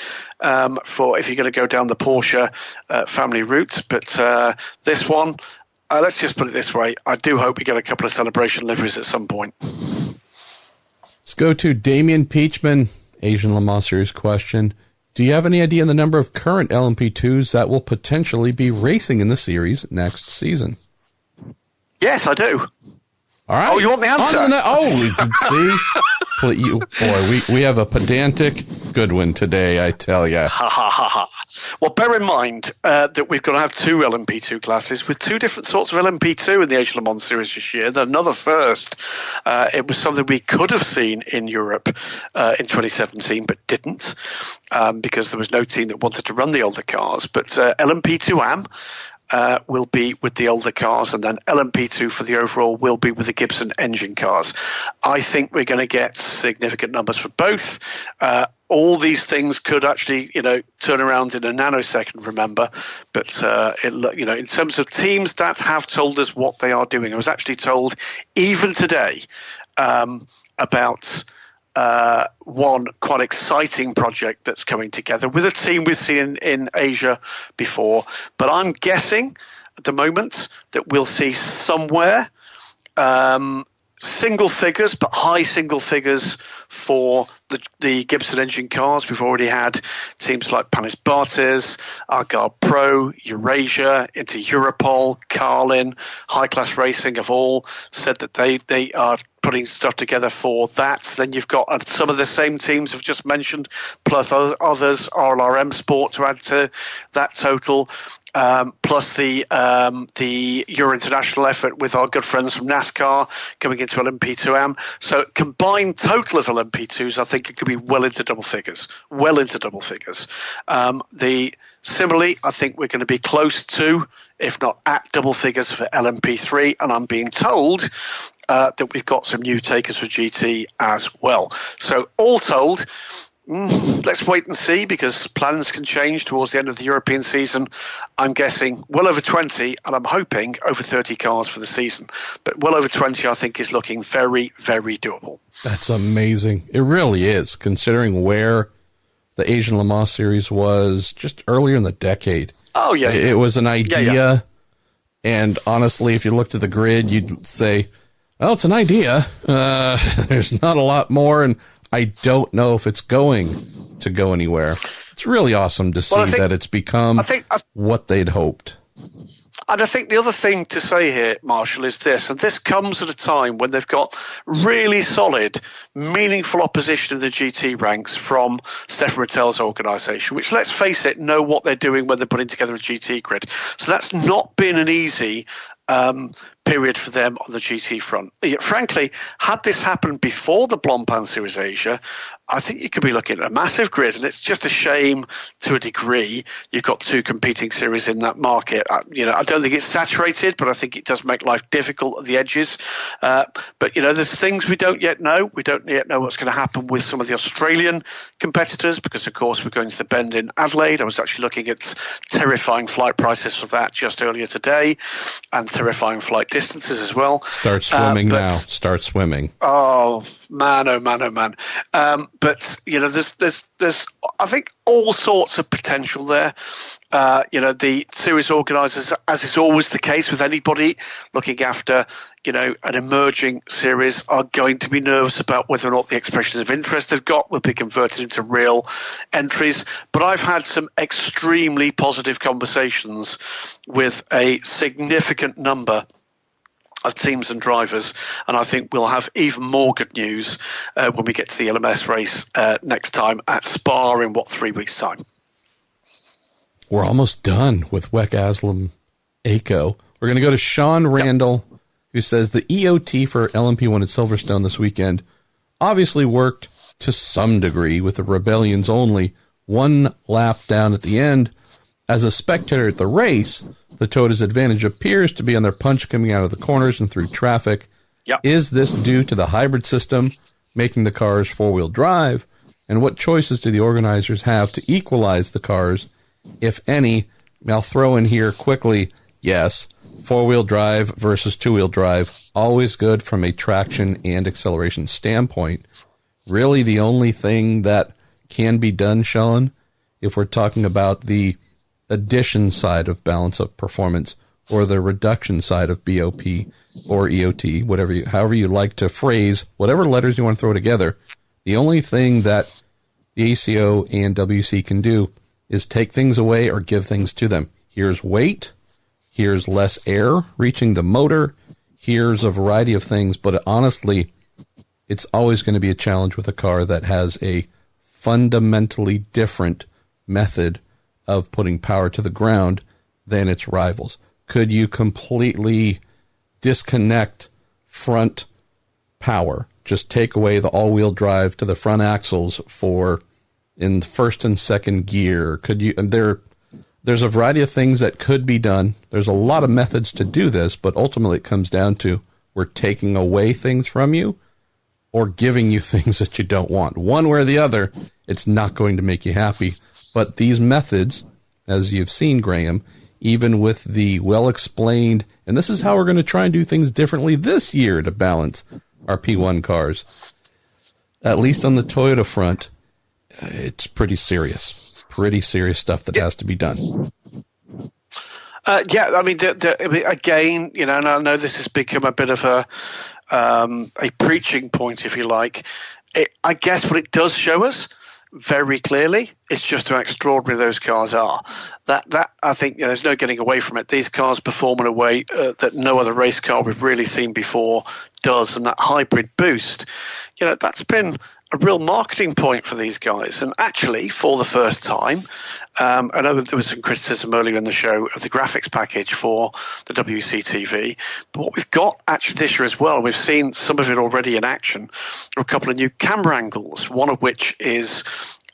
for if you're going to go down the Porsche family route, but this one, let's just put it this way, I do hope we get a couple of celebration liveries at some point. Let's go to Damien Peachman, Asian Le Mans Series question. Do you have any idea on the number of current LMP2s that will potentially be racing in the series next season? Yes, I do. All right. Oh, you want the answer? See? We have a pedantic Goodwin today, I tell you. Ha, ha, ha, ha. Well, bear in mind that we've got to have 2 LMP2 classes with 2 different sorts of LMP2 in the Asian Le Mans Series this year. Another first. It was something we could have seen in Europe in 2017, but didn't because there was no team that wanted to run the older cars. But LMP2AM will be with the older cars, and then LMP2 for the overall will be with the Gibson engine cars. I think we're going to get significant numbers for both. All these things could actually, turn around in a nanosecond, remember. But, in terms of teams that have told us what they are doing, I was actually told even today about one quite exciting project that's coming together with a team we've seen in Asia before. But I'm guessing at the moment that we'll see somewhere single figures, but high single figures for the Gibson engine cars. We've already had teams like Panis Bartes, Argyle Pro, Eurasia, Inter Europol, Carlin, High Class Racing have all said that they are putting stuff together for that. Then you've got some of the same teams I've just mentioned, plus others, RLRM Sport to add to that total. Plus the Euro International effort with our good friends from NASCAR coming into LMP2AM. So combined total of LMP2s, I think it could be well into double figures. Similarly, I think we're going to be close to, if not at double figures for LMP3, and I'm being told that we've got some new takers for GT as well. So all told, let's wait and see, because plans can change towards the end of the European season. I'm guessing well over 20, and I'm hoping over 30 cars for the season. But well over 20, I think, is looking very, very doable. That's amazing. It really is, considering where the Asian Le Mans Series was just earlier in the decade. Oh, yeah. It was an idea, and honestly, if you looked at the grid, you'd say, well, it's an idea. There's not a lot more, and I don't know if it's going to go anywhere. It's really awesome to see that it's become what they'd hoped. And I think the other thing to say here, Marshall, is this, and this comes at a time when they've got really solid, meaningful opposition in the GT ranks from Stefan Rattel's organisation, which, let's face it, know what they're doing when they're putting together a GT grid. So that's not been an easy period for them on the GT front. Yet, frankly, had this happened before the Blancpain Series Asia, I think you could be looking at a massive grid, and it's just a shame to a degree you've got 2 competing series in that market. I don't think it's saturated, but I think it does make life difficult at the edges. But there's things we don't yet know. We don't yet know what's going to happen with some of the Australian competitors, because, of course, we're going to the Bend in Adelaide. I was actually looking at terrifying flight prices for that just earlier today, and terrifying flight distances as well. Start swimming now. Start swimming. Oh man! Oh man! Oh man! But there's I think all sorts of potential there. The series organisers, as is always the case with anybody looking after an emerging series, are going to be nervous about whether or not the expressions of interest they've got will be converted into real entries. But I've had some extremely positive conversations with a significant number of teams and drivers, and I think we'll have even more good news when we get to the ELMS race next time at Spa in 3 weeks' time. We're almost done with WEC AsLM ACO. We're going to go to Sean Randall, who says the EOT for LMP1 at Silverstone this weekend obviously worked to some degree, with the Rebellions only 1 lap down at the end, As a spectator at the race, the Toyota's advantage appears to be on their punch coming out of the corners and through traffic. Yep. Is this due to the hybrid system making the cars four-wheel drive? And what choices do the organizers have to equalize the cars, if any? I'll throw in here quickly, yes, four-wheel drive versus two-wheel drive, always good from a traction and acceleration standpoint. Really the only thing that can be done, Sean, if we're talking about the addition side of balance of performance or the reduction side of BOP or EOT, however you like to phrase, whatever letters you want to throw together, the only thing that the ACO and WC can do is take things away or give things to them. Here's weight, here's less air reaching the motor, here's a variety of things, but honestly, it's always going to be a challenge with a car that has a fundamentally different method of putting power to the ground than its rivals. Could you completely disconnect front power? Just take away the all-wheel drive to the front axles for in first and second gear. Could you? There's a variety of things that could be done. There's a lot of methods to do this, but ultimately it comes down to we're taking away things from you or giving you things that you don't want. One way or the other, it's not going to make you happy. But these methods, as you've seen, Graham, even with the well-explained, and this is how we're going to try and do things differently this year to balance our P1 cars, at least on the Toyota front, it's pretty serious stuff that has to be done. Yeah, I mean, again, and I know this has become a bit of a preaching point, if you like. I guess what it does show us very clearly is just how extraordinary those cars are. That I think there's no getting away from it. These cars perform in a way that no other race car we've really seen before does, and that hybrid boost, that's been a real marketing point for these guys. And actually, for the first time, I know there was some criticism earlier in the show of the graphics package for the WC TV, but what we've got actually this year as well, we've seen some of it already in action, are a couple of new camera angles, one of which is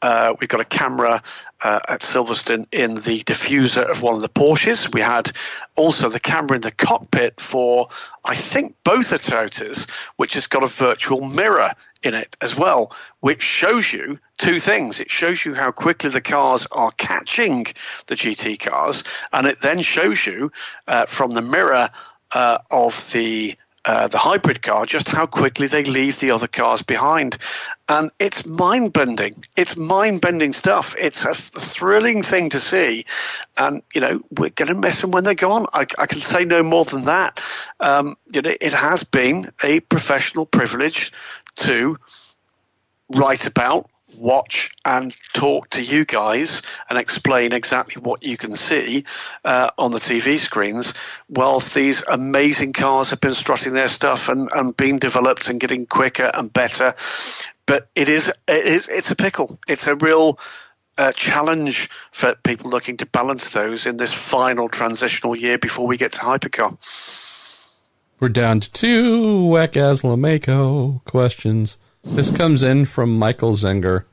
we've got a camera at Silverstone in the diffuser of one of the Porsches. We had also the camera in the cockpit for, I think, both the Toyotas, which has got a virtual mirror in it as well, which shows you two things. It shows you how quickly the cars are catching the GT cars, and it then shows you from the mirror of the hybrid car just how quickly they leave the other cars behind. And it's mind-bending. It's mind-bending stuff. It's a thrilling thing to see. And, we're going to miss them when they're gone. I can say no more than that. It has been a professional privilege to write about, watch and talk to you guys and explain exactly what you can see on the TV screens whilst these amazing cars have been strutting their stuff and being developed and getting quicker and better. But it's a pickle. It's a real challenge for people looking to balance those in this final transitional year before we get to hypercar. We're down to 2 WEC AsLMS questions. This comes in from Michael Zenger.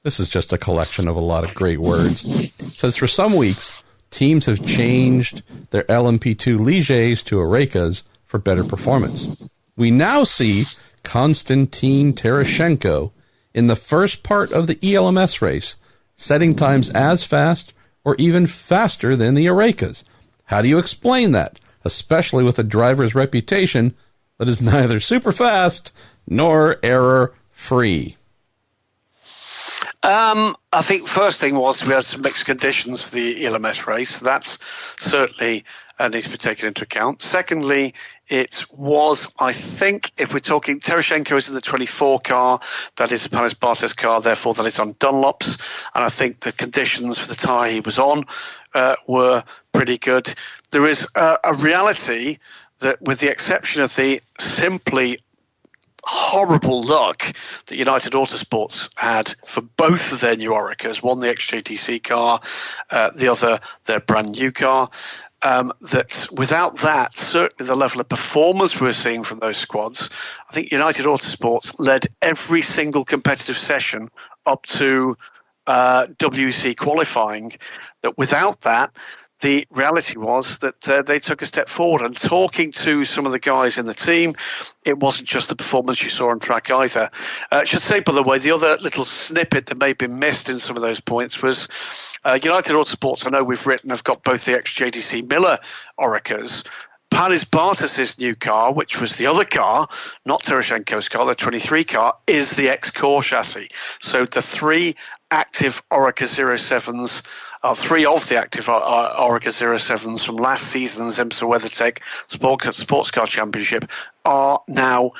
This is just a collection of a lot of great words. It says, for some weeks, teams have changed their LMP2 Ligiers to Orecas for better performance. We now see Konstantin Terashenko in the first part of the ELMS race, setting times as fast or even faster than the Orecas. How do you explain that, especially with a driver's reputation that is neither super fast nor error-free? I think first thing was we had some mixed conditions for the ELMS race. That's certainly needs to be taken into account. Secondly, it was, I think, if we're talking, Terashenko is in the 24 car, that is a Panis Bartes car, therefore that is on Dunlops, and I think the conditions for the tyre he was on were pretty good. There is a reality that, with the exception of the simply horrible luck that United Autosports had for both of their new Orecas, one the XJTC car, the other their brand new car, that without that, certainly the level of performance we're seeing from those squads, I think United Autosports led every single competitive session up to WEC qualifying, that without that, the reality was that they took a step forward. And talking to some of the guys in the team, it wasn't just the performance you saw on track either. I should say, by the way, the other little snippet that may have been missed in some of those points was United Autosports. I know we've written, have got both the ex-JDC Miller Orekas. Panis Bartas' new car, which was the other car, not Teroshenko's car, the 23 car, is the ex-Core chassis. So the three active Oreca 07s, three of the active Oreca 07s from last season's IMSA WeatherTech Sports Car Championship are now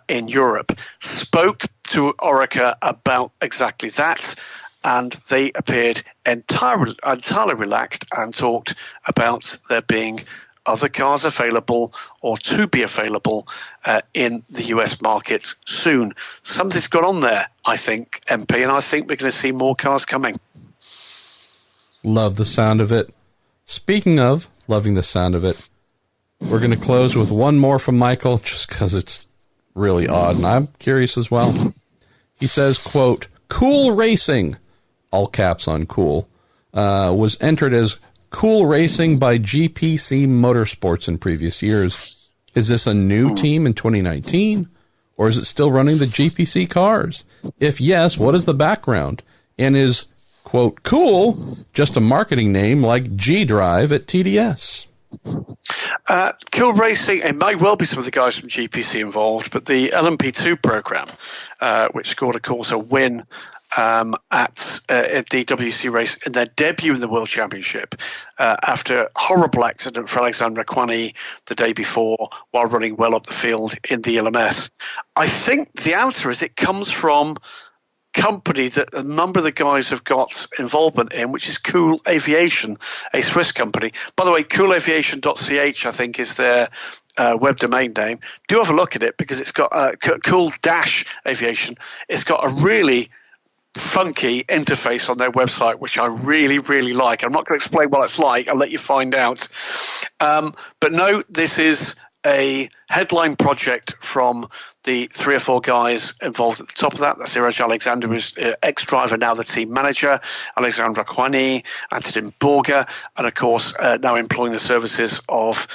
in Europe. Spoke to Oreca about exactly that, and they appeared entirely relaxed and talked about there being other cars available or to be available in the US market soon. Something's gone on there, I think, MP, and I think we're going to see more cars coming. Love the sound of it. Speaking of loving the sound of it, we're going to close with one more from Michael, just because it's really odd, and I'm curious as well. He says, quote, "Cool Racing," all caps on cool, was entered as Cool Racing by GPC Motorsports in previous years. Is this a new team in 2019, or is it still running the GPC cars? If yes, what is the background? And is, quote, "cool" just a marketing name like G-Drive at TDS? Cool Racing, it may well be some of the guys from GPC involved, but the LMP2 program, which scored, of course, a win at the WC race in their debut in the World Championship after a horrible accident for Alexandre Raquani the day before while running well up the field in the ELMS. I think the answer is it comes from company that a number of the guys have got involvement in, which is Cool Aviation, a Swiss company. By the way, coolaviation.ch, I think, is their web domain name. Do have a look at it, because it's got Cool-Aviation. It's got a really funky interface on their website, which I really, really like. I'm not going to explain what it's like. I'll let you find out. But no, this is a headline project from the 3 or 4 guys involved at the top of that. That's Iraj Alexander, who's ex-driver, now the team manager, Alexandre Raquani, Antonin Borga, and of course now employing the services of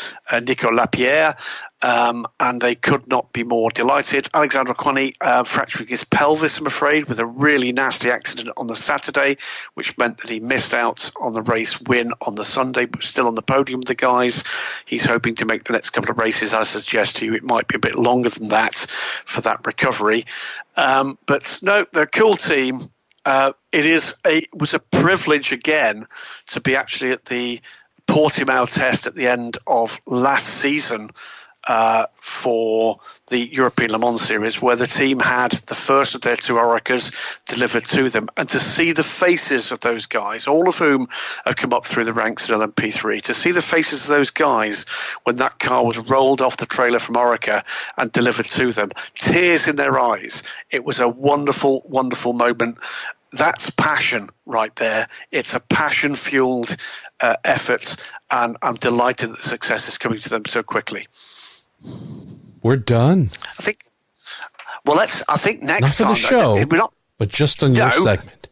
Nico Lapierre. And they could not be more delighted. Alexandre Raquani fracturing his pelvis, I'm afraid, with a really nasty accident on the Saturday, which meant that he missed out on the race win on the Sunday, but still on the podium with the guys. He's hoping to make the next couple of races. I suggest to you it might be a bit longer than that for that recovery. But no, they're a cool team. It was a privilege again to be actually at the Portimao test at the end of last season for the European Le Mans Series, where the team had the first of their 2 Orecas delivered to them, and to see the faces of those guys, all of whom have come up through the ranks in LMP3, to see the faces of those guys when that car was rolled off the trailer from Oreca and delivered to them, tears in their eyes. It was a wonderful, wonderful moment. That's passion right there. It's a passion-fueled effort, and I'm delighted that the success is coming to them so quickly. We're done. I think next not for the time, show, but just on your segment.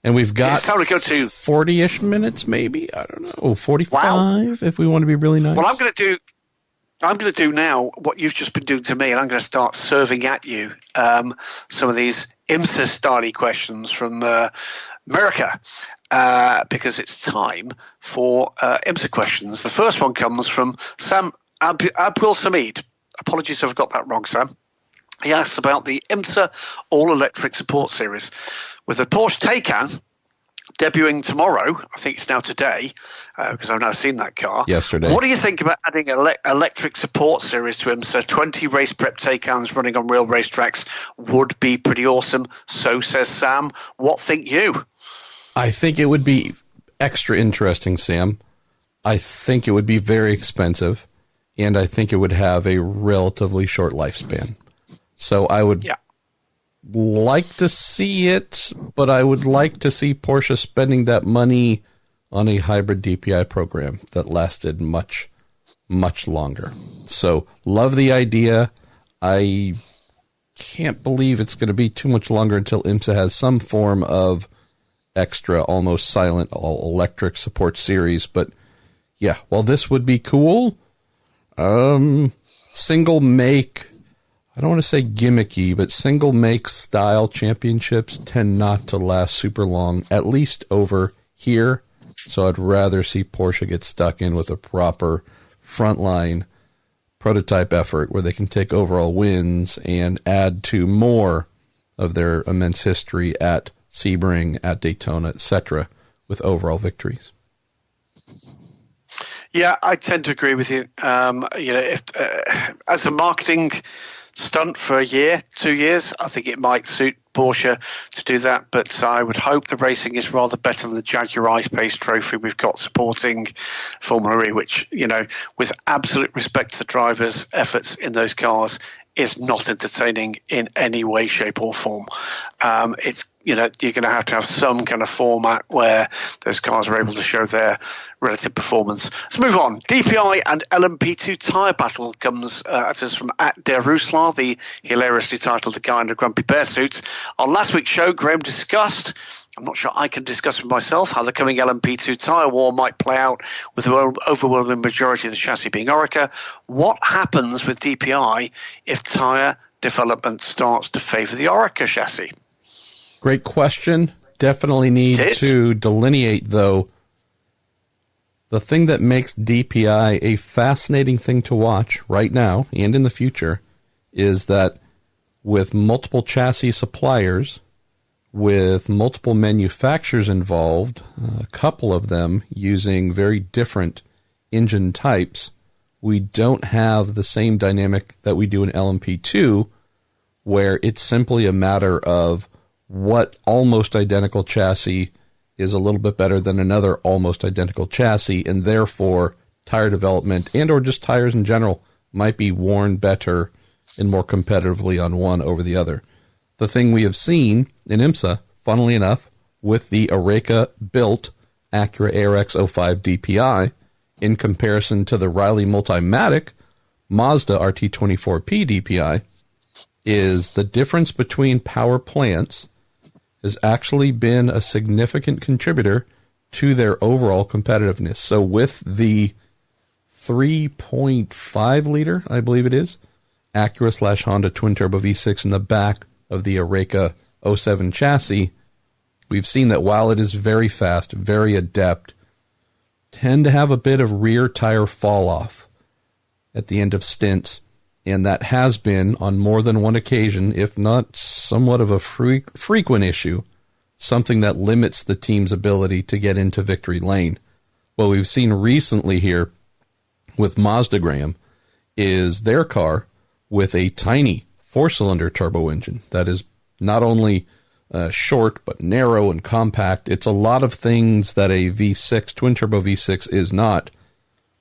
And we've got it's time to go to 40-ish minutes, maybe. I don't know, 45 if we want to be really nice. Well, I'm going to do now what you've just been doing to me, and I'm going to start serving at you some of these IMSA-style questions from America, because it's time for IMSA questions. The first one comes from Sam Abdul Samid. Apologies if I've got that wrong, Sam. He asks about the IMSA All-Electric Support Series. With the Porsche Taycan debuting tomorrow, I think it's now today, because I've now seen that car. Yesterday. What do you think about adding an electric support series to IMSA? 20 race prep Taycans running on real racetracks would be pretty awesome. So says Sam. What think you? I think it would be extra interesting, Sam. I think it would be very expensive, and I think it would have a relatively short lifespan. So I would like to see it, but I would like to see Porsche spending that money on a hybrid DPI program that lasted much, much longer. So love the idea. I can't believe it's going to be too much longer until IMSA has some form of extra, almost silent, all-electric support series. But, yeah, while this would be cool, single make, I don't want to say gimmicky, but single make style championships tend not to last super long, at least over here. So I'd rather see Porsche get stuck in with a proper frontline prototype effort where they can take overall wins and add to more of their immense history at Sebring, at Daytona, etc., with overall victories. Yeah, I tend to agree with you. If, as a marketing stunt for a year, 2 years, I think it might suit Porsche to do that, but I would hope the racing is rather better than the Jaguar I-Pace trophy we've got supporting Formula E, which, with absolute respect to the drivers' efforts in those cars, is not entertaining in any way, shape or form. It's you're going to have some kind of format where those cars are able to show their relative performance. Let's move on. DPI and LMP2 tyre battle comes at us from @deruslar, the hilariously titled The Guy in a Grumpy Bear Suit. On last week's show, Graham discussed, I'm not sure I can discuss with myself, how the coming LMP2 tyre war might play out with the overwhelming majority of the chassis being Orica. What happens with DPI if tyre development starts to favour the Orica chassis? Great question. Definitely need to delineate, though. The thing that makes DPI a fascinating thing to watch right now and in the future is that with multiple chassis suppliers, with multiple manufacturers involved, a couple of them using very different engine types, we don't have the same dynamic that we do in LMP2, where it's simply a matter of what almost identical chassis is a little bit better than another almost identical chassis, and therefore tire development and or just tires in general might be worn better and more competitively on one over the other. The thing we have seen in IMSA, funnily enough, with the Oreca-built Acura ARX 05 DPI in comparison to the Riley Multimatic Mazda RT24P DPI, is the difference between power plants has actually been a significant contributor to their overall competitiveness. So with the 3.5 liter, I believe it is, Acura/Honda twin-turbo V6 in the back of the Oreca 07 chassis, we've seen that while it is very fast, very adept, tend to have a bit of rear tire fall-off at the end of stints. And that has been, on more than one occasion, if not somewhat of a frequent issue, something that limits the team's ability to get into victory lane. What we've seen recently here with Mazda, Graham, is their car with a tiny four-cylinder turbo engine that is not only short but narrow and compact. It's a lot of things that a V6, twin-turbo V6 is not.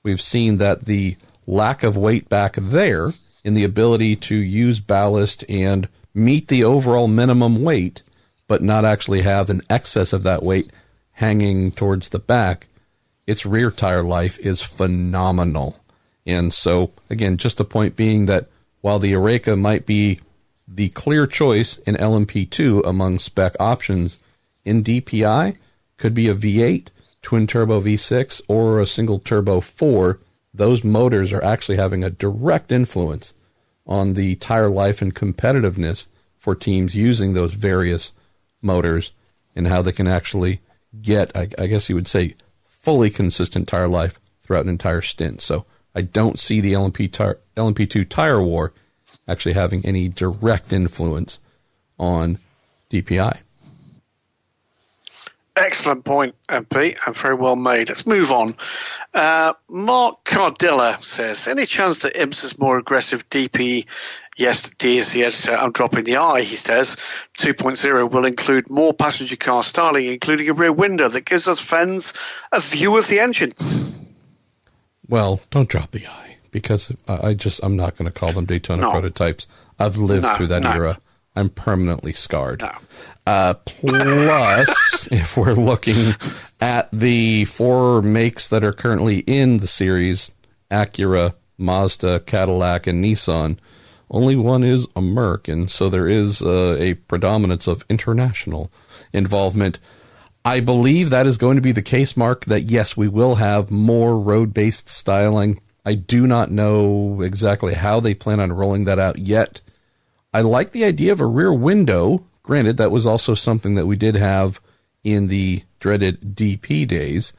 We've seen that the lack of weight back there in the ability to use ballast and meet the overall minimum weight, but not actually have an excess of that weight hanging towards the back, its rear tire life is phenomenal. And so, again, just a point being that while the Oreca might be the clear choice in LMP2 among spec options, in DPI could be a V8, twin-turbo V6, or a single-turbo 4, those motors are actually having a direct influence on the tire life and competitiveness for teams using those various motors and how they can actually get, I guess you would say, fully consistent tire life throughout an entire stint. So I don't see the LMP2 tire war actually having any direct influence on DPI. Excellent point, MP, and very well made. Let's move on. Mark Cardilla says, any chance that IMSA's more aggressive DP, yes, D is the editor, I'm dropping the I, he says, 2.0 will include more passenger car styling, including a rear window that gives us fans a view of the engine? Well, don't drop the I, because I'm not going to call them Daytona prototypes. I've lived through that era. I'm permanently scarred. Plus, if we're looking at the four makes that are currently in the series, Acura, Mazda, Cadillac, and Nissan, only one is American, so there is a predominance of international involvement. I believe that is going to be the case, Mark, that yes, we will have more road-based styling. I do not know exactly how they plan on rolling that out yet. I like the idea of a rear window. Granted, that was also something that we did have in the dreaded DP days.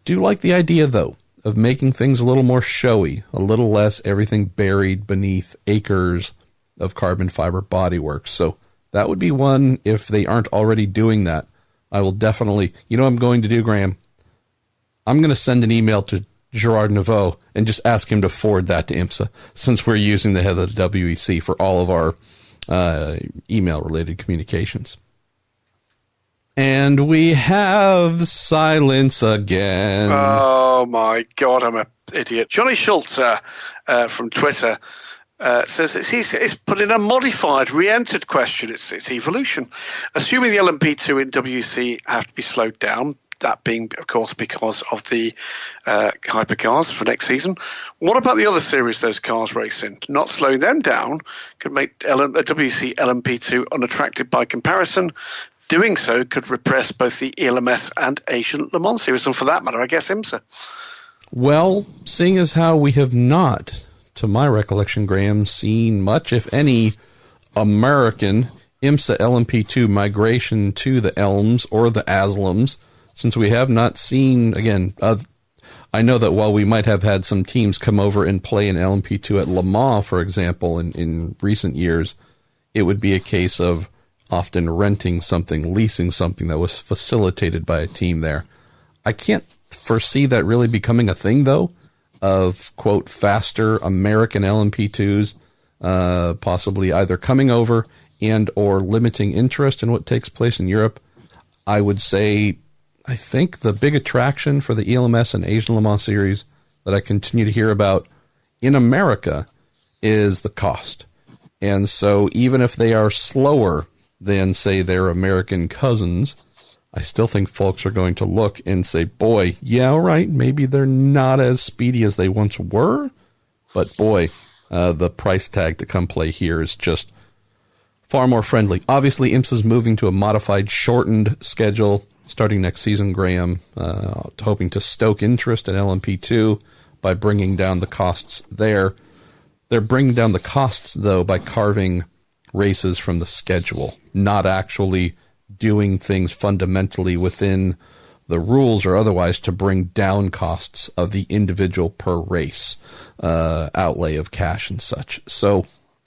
Do like the idea, though, of making things a little more showy, a little less everything buried beneath acres of carbon fiber bodywork. So that would be one, if they aren't already doing that. I will definitely, you know what I'm going to do, Graham? I'm going to send an email to Gerard Neveu and just ask him to forward that to IMSA, since we're using the head of the WEC for all of our email-related communications. And we have silence again. Oh, my God, I'm an idiot. Johnny Schultz from Twitter says he's put in a modified, re-entered question. It's evolution. Assuming the LMP2 in WC have to be slowed down, that being, of course, because of the hypercars for next season. What about the other series those cars race in? Not slowing them down could make WC LMP2 unattractive by comparison. Doing so could repress both the ELMS and Asian Le Mans series, and for that matter, I guess IMSA. Well, seeing as how we have not, to my recollection, Graham, seen much, if any, American IMSA LMP2 migration to the ELMS or the AsLMS, since we have not seen, again, I know that while we might have had some teams come over and play an LMP2 at Le Mans, for example, in recent years, it would be a case of often renting something, leasing something that was facilitated by a team there. I can't foresee that really becoming a thing, though, of, quote, faster American LMP2s, possibly either coming over and or limiting interest in what takes place in Europe. I would say, I think the big attraction for the ELMS and Asian Le Mans series that I continue to hear about in America is the cost. And so even if they are slower than, say, their American cousins, I still think folks are going to look and say, boy, yeah, all right, maybe they're not as speedy as they once were, but boy, the price tag to come play here is just far more friendly. Obviously, IMSA's moving to a modified, shortened schedule starting next season, Graham, hoping to stoke interest in LMP2 by bringing down the costs there. They're bringing down the costs, though, by carving races from the schedule, not actually doing things fundamentally within the rules or otherwise to bring down costs of the individual per race outlay of cash and such. So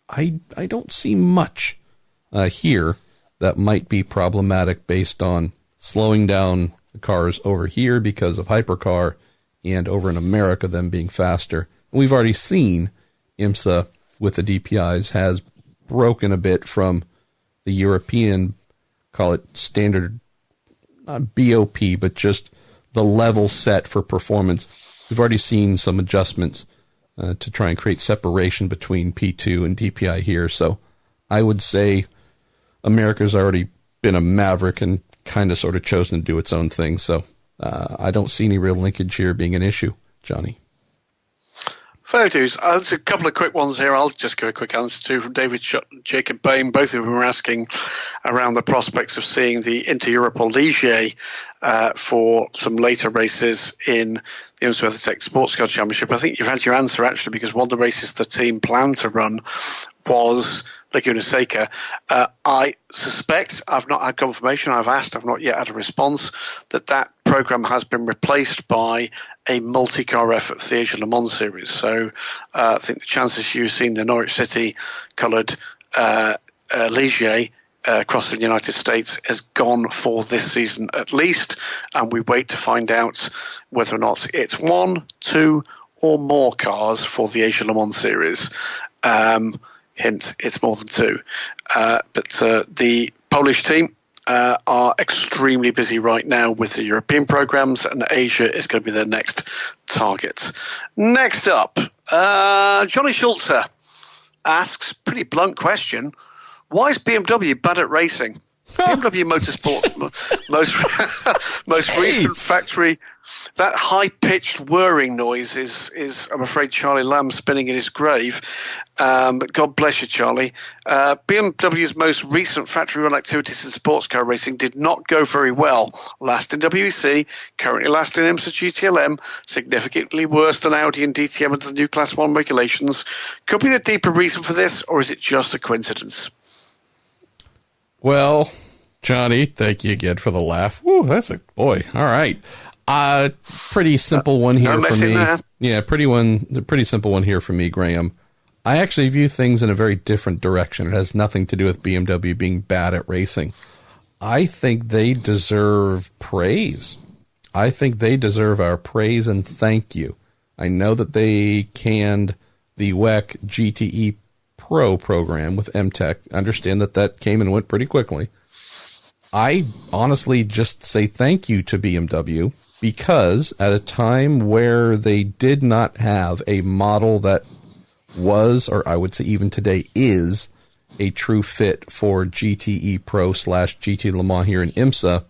I don't see much here that might be problematic based on slowing down the cars over here because of hypercar and over in America them being faster. We've already seen IMSA with the DPIs has broken a bit from the European, call it standard, not BOP, but just the level set for performance. We've already seen some adjustments to try and create separation between P2 and DPI here. So I would say America's already been a maverick and kind of sort of chosen to do its own thing. So I don't see any real linkage here being an issue, Johnny. Fair dues. There's a couple of quick ones here. I'll just give a quick answer to from David Jacob Bain. Both of them were asking around the prospects of seeing the Inter-Europe or Ligier for some later races in the IMSA WeatherTech Sports Car Championship. I think you've had your answer, actually, because one of the races the team planned to run was Laguna Seca. I suspect, I've not had confirmation, I've asked, I've not yet had a response, that program has been replaced by a multi-car effort for the Asia Le Mans series. So I think the chances you've seen the Norwich City coloured Ligier across the United States has gone for this season at least, and we wait to find out whether or not it's 1, 2 or more cars for the Asia Le Mans series. Hint, it's more than 2. But the Polish team are extremely busy right now with the European programs, and Asia is going to be their next target. Next up, Johnny Schultzer asks, pretty blunt question, why is BMW bad at racing? BMW Motorsports most recent factory that high-pitched whirring noise is I'm afraid, Charlie Lamb spinning in his grave. But God bless you, Charlie. BMW's most recent factory-run activities in sports car racing did not go very well. Last in WEC, currently last in IMSA GTLM, significantly worse than Audi and DTM under the new Class 1 regulations. Could be the deeper reason for this, or is it just a coincidence? Well, Johnny, thank you again for the laugh. Woo, that's a boy. All right. Pretty simple one here for me. Yeah, pretty simple one here for me, Graham. I actually view things in a very different direction. It has nothing to do with BMW being bad at racing. I think they deserve praise. I think they deserve our praise and thank you. I know that they canned the WEC GTE Pro program with MTech. Understand that came and went pretty quickly. I honestly just say thank you to BMW, because at a time where they did not have a model that was, or I would say even today is, a true fit for GTE Pro / GT Le Mans here in IMSA,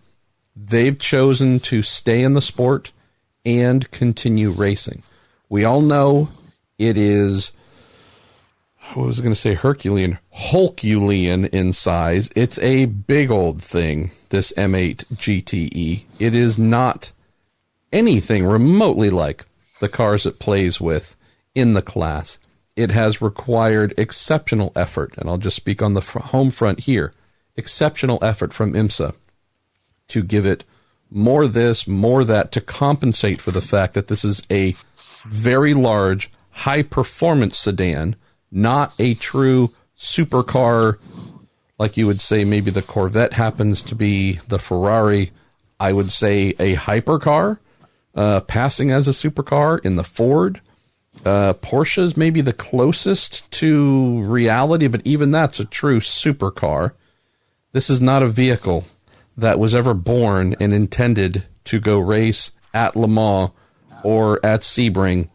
they've chosen to stay in the sport and continue racing. We all know it is, I was going to say Herculean in size. It's a big old thing, this M8 GTE. It is not anything remotely like the cars it plays with in the class. It has required exceptional effort, and I'll just speak on the home front here, exceptional effort from IMSA to give it more this, more that, to compensate for the fact that this is a very large, high-performance sedan, not a true supercar, like you would say maybe the Corvette happens to be the Ferrari. I would say a hypercar, passing as a supercar in the Ford. Porsche's maybe the closest to reality, but even that's a true supercar. This is not a vehicle that was ever born and intended to go race at Le Mans or at Sebring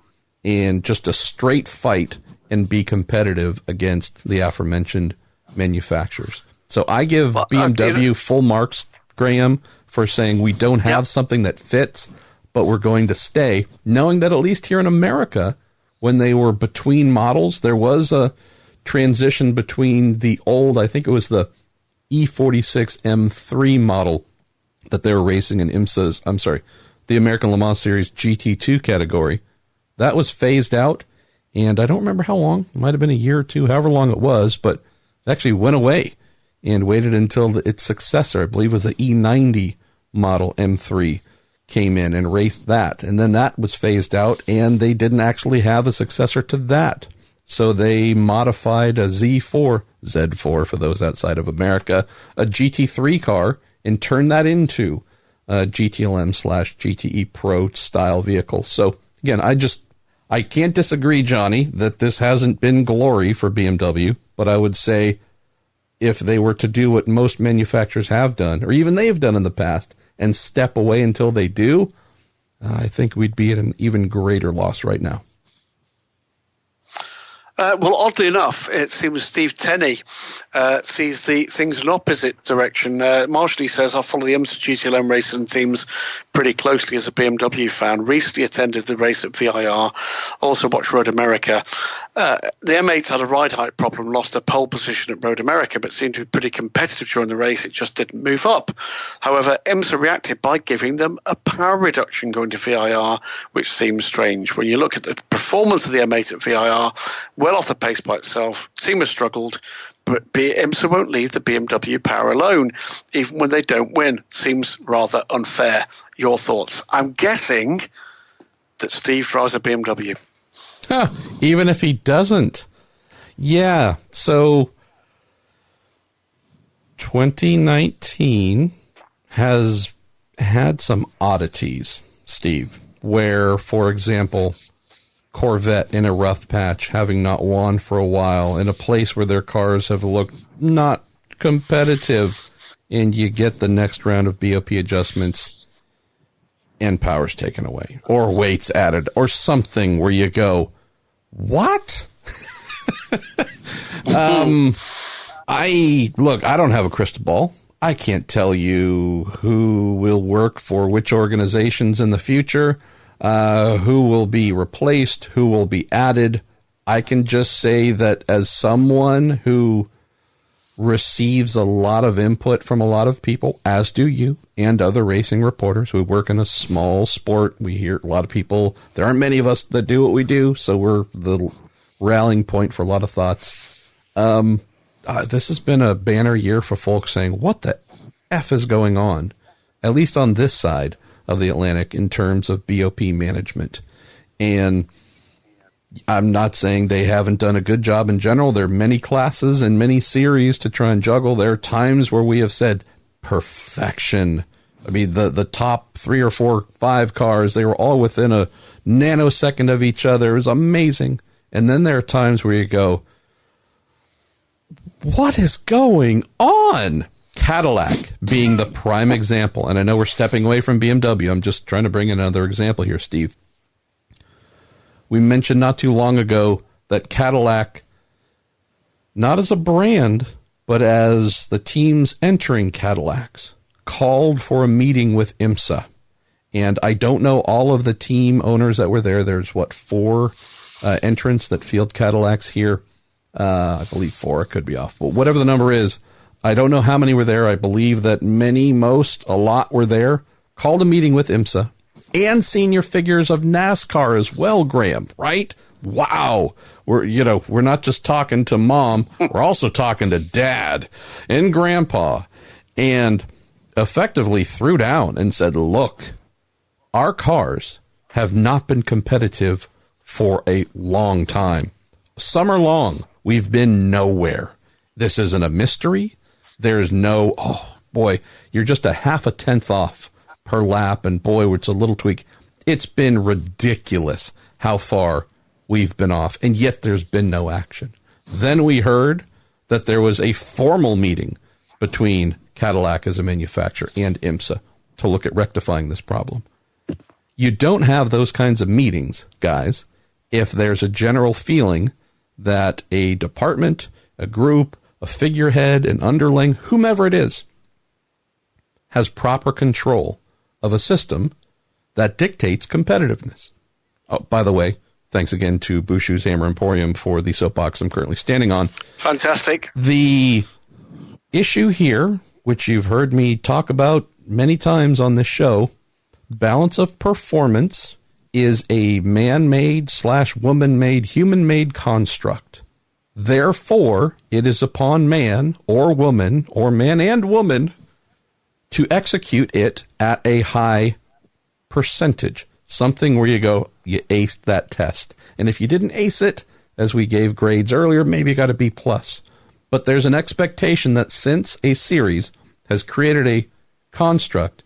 in just a straight fight and be competitive against the aforementioned manufacturers. So I give BMW full marks, Graham, for saying we don't have something that fits, but we're going to stay, knowing that at least here in America, when they were between models, there was a transition between the old, I think it was the E46 M3 model that they were racing in IMSA's, the American Le Mans Series GT2 category. That was phased out, and I don't remember how long. It might have been a year or two, however long it was, but it actually went away and waited until its successor, I believe it was the E90 model M3, came in and raced that. And then that was phased out, and they didn't actually have a successor to that. So they modified a Z4 for those outside of America, a GT3 car, and turned that into a GTLM / GTE Pro style vehicle. So again, I can't disagree, Johnny, that this hasn't been glory for BMW, but I would say if they were to do what most manufacturers have done, or even they've done in the past, and step away until they do, I think we'd be at an even greater loss right now. Well, oddly enough, it seems Steve Tenney sees the things in opposite direction. Marshall says, I follow the IMSA GTLM races and teams pretty closely as a BMW fan. Recently attended the race at VIR, also watched Road America. The M8 had a ride height problem, lost a pole position at Road America, but seemed to be pretty competitive during the race. It just didn't move up. However, IMSA reacted by giving them a power reduction going to VIR, which seems strange. When you look at the performance of the M8 at VIR, well off the pace by itself, team has struggled, but IMSA won't leave the BMW power alone, even when they don't win. Seems rather unfair. Your thoughts? I'm guessing that Steve drives a BMW. Even if he doesn't. Yeah, so 2019 has had some oddities, Steve, where, for example, Corvette in a rough patch, having not won for a while, in a place where their cars have looked not competitive, and you get the next round of BOP adjustments and power's taken away, or weights added, or something where you go, what? I don't have a crystal ball. I can't tell you who will work for which organizations in the future, who will be replaced, who will be added. I can just say that as someone who receives a lot of input from a lot of people, as do you and other racing reporters. We work in a small sport. We hear a lot of people. There aren't many of us that do what we do, so we're the rallying point for a lot of thoughts. This has been a banner year for folks saying, what the F is going on, at least on this side of the Atlantic in terms of BOP management. And I'm not saying they haven't done a good job in general. There are many classes and many series to try and juggle. There are times where we have said perfection. I mean, the top 3 or 4, 5 cars, they were all within a nanosecond of each other. It was amazing. And then there are times where you go, what is going on? Cadillac being the prime example. And I know we're stepping away from BMW. I'm just trying to bring in another example here, Steve. We mentioned not too long ago that Cadillac, not as a brand, but as the teams entering Cadillacs, called for a meeting with IMSA. And I don't know all of the team owners that were there. There's, 4 entrants that field Cadillacs here. I believe 4, it could be off. But whatever the number is, I don't know how many were there. I believe that a lot were there. Called a meeting with IMSA and senior figures of NASCAR as well, Graham, right? Wow. We're not just talking to mom. We're also talking to dad and grandpa, and effectively threw down and said, look, our cars have not been competitive for a long time. Summer long, we've been nowhere. This isn't a mystery. There's no, oh boy, you're just a half a tenth off per lap, and boy, it's a little tweak. It's been ridiculous how far we've been off, and yet there's been no action. Then we heard that there was a formal meeting between Cadillac as a manufacturer and IMSA to look at rectifying this problem. You don't have those kinds of meetings, guys, if there's a general feeling that a department, a group, a figurehead, an underling, whomever it is, has proper control of a system that dictates competitiveness. Oh, by the way, thanks again to Bushu's Hammer Emporium for the soapbox I'm currently standing on. Fantastic. The issue here, which you've heard me talk about many times on this show, balance of performance is a man-made / woman-made, human-made construct. Therefore, it is upon man or woman, or man and woman, to execute it at a high percentage. Something where you go, you aced that test. And if you didn't ace it, as we gave grades earlier, maybe you got a B+. But there's an expectation that since a series has created a construct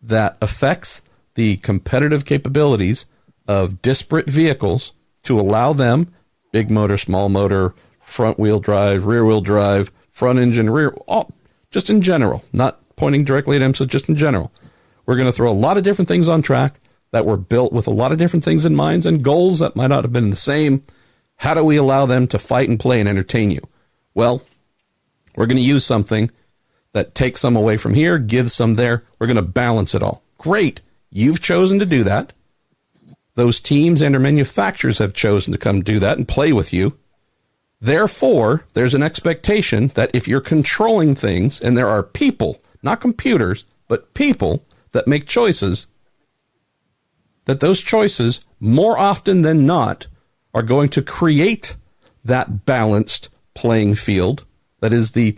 that affects the competitive capabilities of disparate vehicles to allow them, big motor, small motor, front wheel drive, rear wheel drive, front engine, rear, all, just in general, not pointing directly at IMSA, just in general. We're going to throw a lot of different things on track that were built with a lot of different things in mind and goals that might not have been the same. How do we allow them to fight and play and entertain you? Well, we're going to use something that takes some away from here, gives some there. We're going to balance it all. Great. You've chosen to do that. Those teams and their manufacturers have chosen to come do that and play with you. Therefore, there's an expectation that if you're controlling things, and there are people, not computers, but people that make choices, that those choices, more often than not, are going to create that balanced playing field. That is the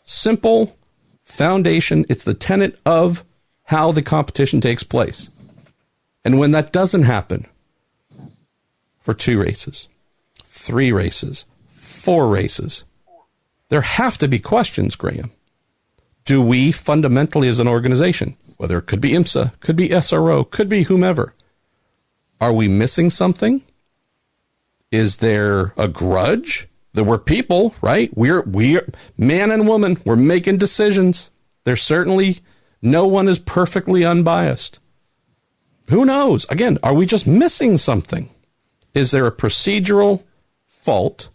simple foundation. It's the tenet of how the competition takes place. And when that doesn't happen for 2 races, 3 races, 4 races, there have to be questions, Graham. Do we fundamentally as an organization, whether it could be IMSA, could be SRO, could be whomever, are we missing something? Is there a grudge? There were people, right? We're man and woman. We're making decisions. There's certainly no one is perfectly unbiased. Who knows? Again, are we just missing something? Is there a procedural fault?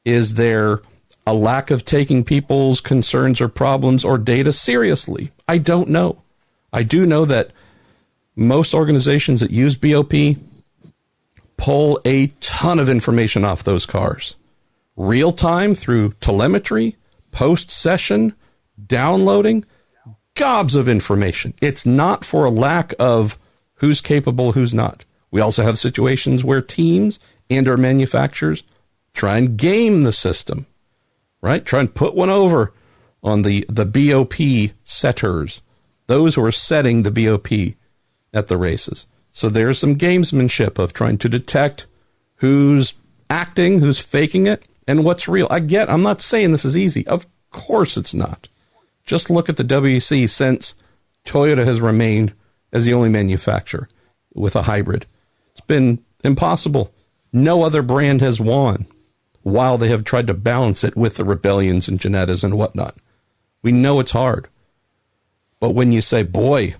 Is there a lack of taking people's concerns or problems or data seriously? I don't know. I do know that most organizations that use BOP pull a ton of information off those cars. Real time through telemetry, post-session, downloading, gobs of information. It's not for a lack of who's capable, who's not. We also have situations where teams and our manufacturers try and game the system, right? Try and put one over on the BOP setters, those who are setting the BOP at the races. So there's some gamesmanship of trying to detect who's acting, who's faking it, and what's real. I'm not saying this is easy. Of course it's not. Just look at the WEC since Toyota has remained as the only manufacturer with a hybrid. It's been impossible. No other brand has won while they have tried to balance it with the Rebellions and Ginettas and whatnot. We know it's hard. But when you say, boy,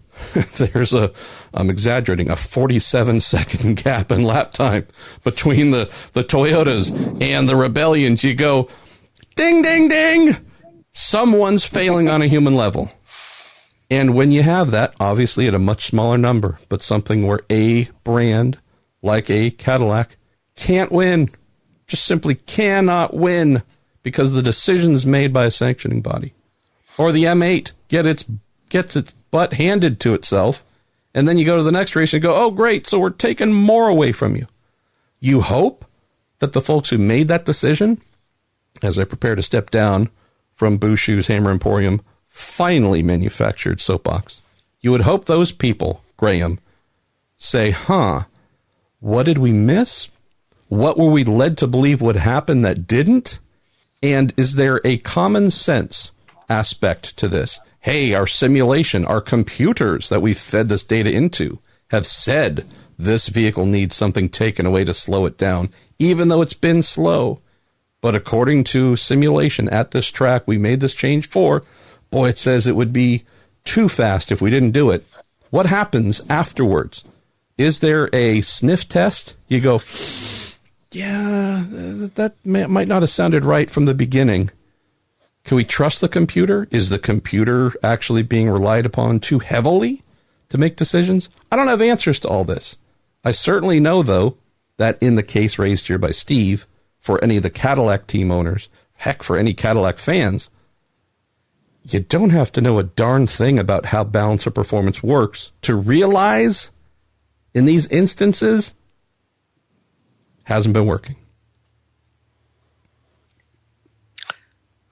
there's I'm exaggerating, a 47-second gap in lap time between the Toyotas and the Rebellions, you go, ding, ding, ding. Someone's failing on a human level. And when you have that, obviously at a much smaller number, but something where a brand like a Cadillac can't win, just simply cannot win because the decisions made by a sanctioning body. Or the M8 gets its butt handed to itself, and then you go to the next race and go, oh, great, so we're taking more away from you. You hope that the folks who made that decision, as I prepare to step down from Bushu's Hammer Emporium, finally manufactured soapbox. You would hope those people, Graham, say, what did we miss? What were we led to believe would happen that didn't? And is there a common sense aspect to this? Hey, our simulation, our computers that we've fed this data into have said this vehicle needs something taken away to slow it down, even though it's been slow. But according to simulation at this track we made this change for, boy, it says it would be too fast if we didn't do it. What happens afterwards? Is there a sniff test? You go, yeah, that might not have sounded right from the beginning. Can we trust the computer? Is the computer actually being relied upon too heavily to make decisions? I don't have answers to all this. I certainly know, though, that in the case raised here by Steve, for any of the Cadillac team owners, heck, for any Cadillac fans, you don't have to know a darn thing about how balance of performance works to realize in these instances hasn't been working.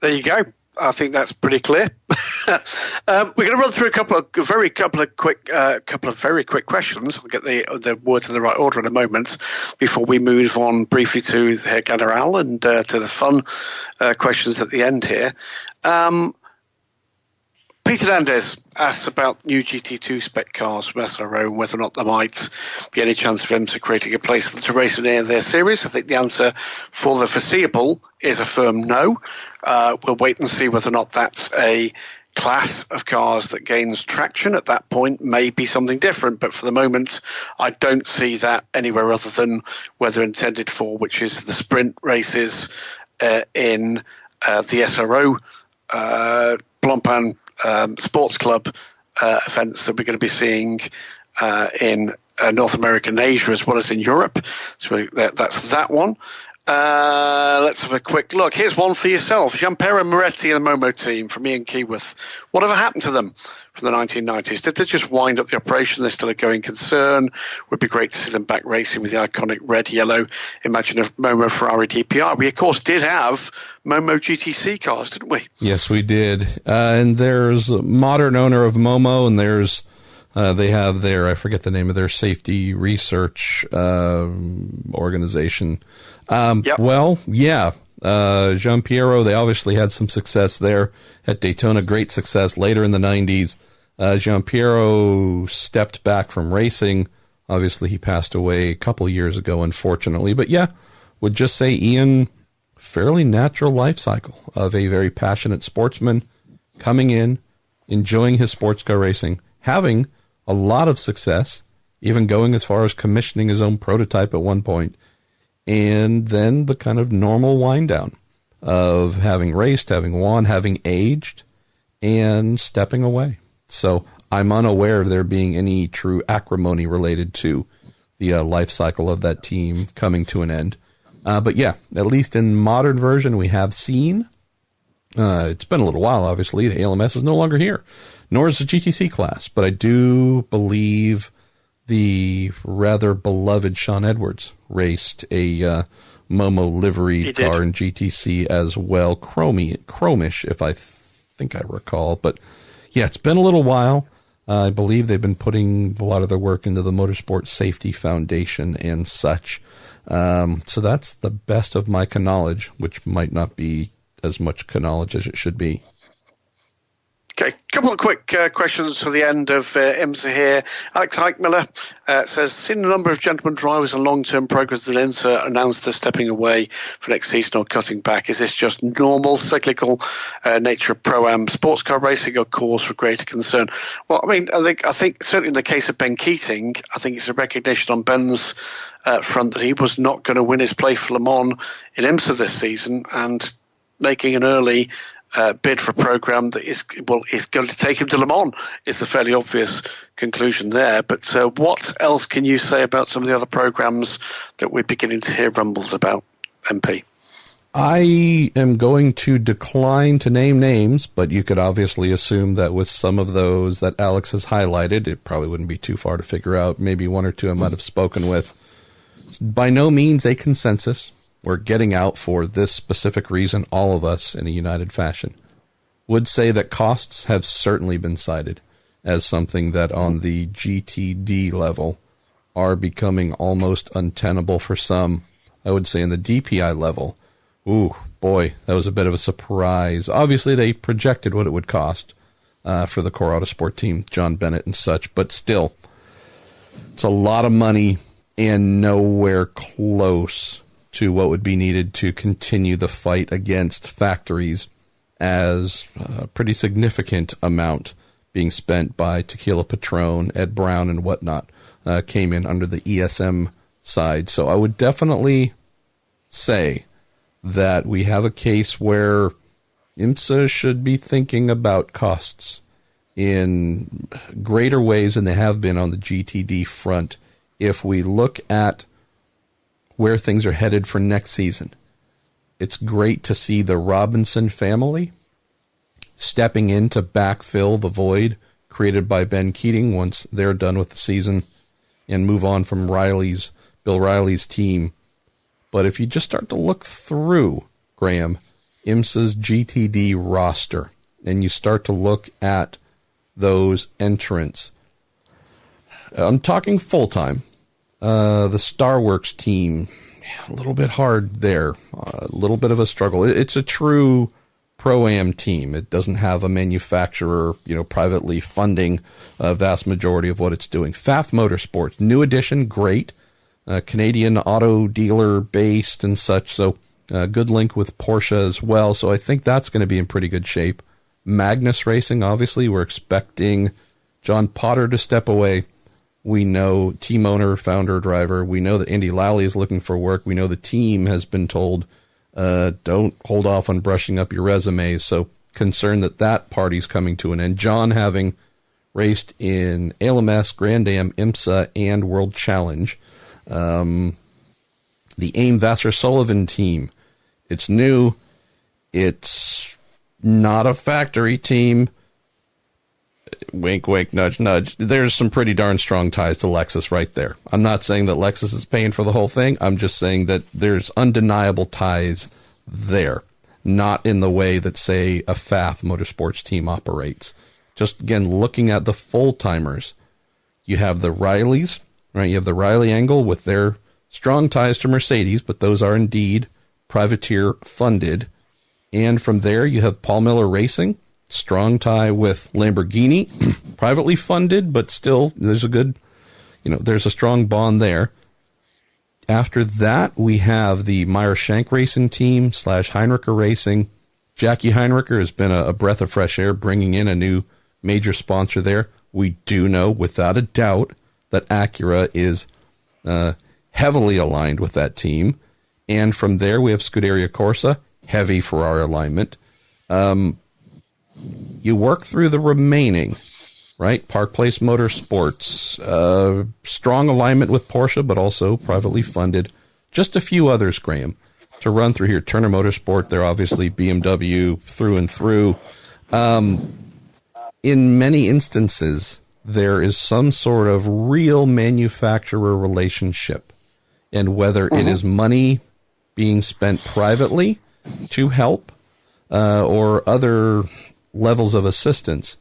There you go. I think that's pretty clear. We're going to run through a couple of very quick questions. I'll get the words in the right order in a moment before we move on briefly to the General and to the fun questions at the end here. Peter Landez asks about new GT2 spec cars from SRO and whether or not there might be any chance of IMSA creating a place for them to race in any of their series. I think the answer for the foreseeable is a firm no. We'll wait and see whether or not that's a class of cars that gains traction. At that point, may be something different. But for the moment, I don't see that anywhere other than where they're intended for, which is the sprint races in the SRO Blancpain Sports Club events that we're going to be seeing in North America and Asia as well as in Europe. So that's that one. Let's have a quick look. Here's one for yourself. Gianpiero Moretti and the Momo team from Ian Keyworth. Whatever happened to them from the 1990s? Did they just wind up the operation? They're still a going concern. Would be great to see them back racing with the iconic red, yellow. Imagine a Momo Ferrari DPR. We, of course, did have Momo GTC cars, didn't we? Yes, we did. And there's a modern owner of Momo, and there's they have their, I forget the name of their safety research organization. Yep. Well, yeah. Gianpiero, they obviously had some success there at Daytona, great success later in the 90s. Gianpiero stepped back from racing. Obviously, he passed away a couple of years ago, unfortunately. But yeah, would just say Ian, fairly natural life cycle of a very passionate sportsman coming in, enjoying his sports car racing, having a lot of success, even going as far as commissioning his own prototype at one point, and then the kind of normal wind down. of having raced, having won, having aged, and stepping away. So I'm unaware of there being any true acrimony related to the life cycle of that team coming to an end. But yeah, at least in modern version, we have seen, it's been a little while, obviously, the AsLMS is no longer here, nor is the GTC class. But I do believe the rather beloved Sean Edwards raced a Momo livery car in GTC as well, chromish, if I think I recall. But yeah, it's been a little while. I believe they've been putting a lot of their work into the Motorsport Safety Foundation and such. So that's the best of my knowledge, which might not be as much knowledge as it should be. Okay, a couple of quick questions for the end of IMSA here. Alex Eichmiller says, seen a number of gentlemen drivers and long-term progress at IMSA announce they're stepping away for next season or cutting back. Is this just normal cyclical nature of Pro-Am sports car racing or cause for greater concern? Well, I mean, I think certainly in the case of Ben Keating, I think it's a recognition on Ben's front that he was not going to win his place for Le Mans in IMSA this season, and making an early bid for a program that is going to take him to Le Mans is the fairly obvious conclusion there. But what else can you say about some of the other programs that we're beginning to hear rumbles about, MP? I am going to decline to name names, but you could obviously assume that with some of those that Alex has highlighted, it probably wouldn't be too far to figure out. Maybe one or two I might have spoken with. By no means a consensus. We're getting out for this specific reason, all of us in a united fashion. Would say that costs have certainly been cited as something that on the GTD level are becoming almost untenable for some. I would say in the DPI level, ooh, boy, that was a bit of a surprise. Obviously, they projected what it would cost for the core autosport team, John Bennett and such, but still, it's a lot of money and nowhere close to what would be needed to continue the fight against factories, as a pretty significant amount being spent by Tequila Patron, Ed Brown, and whatnot came in under the ESM side. So I would definitely say that we have a case where IMSA should be thinking about costs in greater ways than they have been on the GTD front. If we look at where things are headed for next season, it's great to see the Robinson family stepping in to backfill the void created by Ben Keating once they're done with the season and move on from Bill Riley's team. But if you just start to look through, Graham, IMSA's GTD roster, and you start to look at those entrants, I'm talking full-time. The Starworks team, a little bit hard there, a little bit of a struggle. It's a true Pro-Am team. It doesn't have a manufacturer, privately funding a vast majority of what it's doing. FAF Motorsports, new addition, great. Canadian auto dealer based and such, so good link with Porsche as well. So I think that's going to be in pretty good shape. Magnus Racing, obviously, we're expecting John Potter to step away. We know team owner, founder, driver. We know that Andy Lally is looking for work. We know the team has been told, don't hold off on brushing up your resumes. So concerned that party's coming to an end. John, having raced in ALMS, Grand Am, IMSA, and World Challenge. The AIM Vassar Sullivan team. It's new. It's not a factory team. Wink, wink, nudge, nudge. There's some pretty darn strong ties to Lexus right there. I'm not saying that Lexus is paying for the whole thing. I'm just saying that there's undeniable ties there. Not in the way that, say, a FAF Motorsports team operates. Just, again, looking at the full-timers. You have the Rileys, right? You have the Riley angle with their strong ties to Mercedes, but those are indeed privateer funded. And from there, you have Paul Miller Racing. Strong tie with Lamborghini, privately funded, but still there's a good, there's a strong bond there. After that, we have the Meyer Shank Racing team / Heinricher Racing. Jackie Heinricher has been a breath of fresh air, bringing in a new major sponsor there. We do know, without a doubt, that Acura is heavily aligned with that team. And from there, we have Scuderia Corsa heavy for our alignment. You work through the remaining, right? Park Place Motorsports, strong alignment with Porsche, but also privately funded. Just a few others, Graham, to run through here. Turner Motorsport, they're obviously BMW through and through. In many instances, there is some sort of real manufacturer relationship, and whether it is money being spent privately to help or other levels of assistance,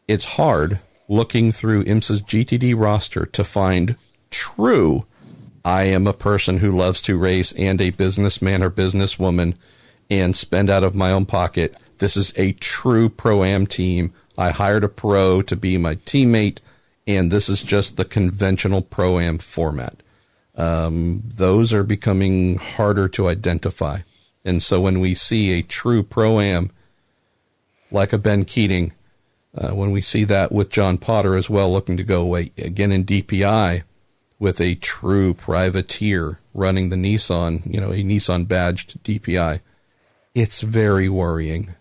it's hard looking through IMSA's GTD roster to find true, I am a person who loves to race and a businessman or businesswoman and spend out of my own pocket. This is a true Pro-Am team. I hired a pro to be my teammate, and this is just the conventional Pro-Am format. Those are becoming harder to identify. And so when we see a true Pro-Am, like a Ben Keating, when we see that with John Potter as well, looking to go away again in DPI with a true privateer running the Nissan, a Nissan badged DPI, it's very worrying.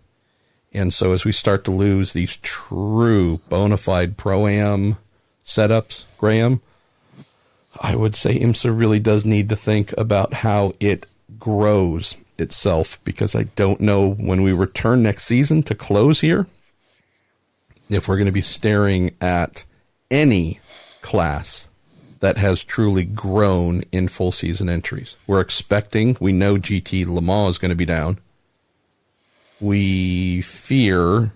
And so as we start to lose these true bona fide Pro-Am setups, Graham, I would say IMSA really does need to think about how it grows itself, because I don't know when we return next season to close here if we're going to be staring at any class that has truly grown in full season entries. We know GT Le Mans is going to be down. We fear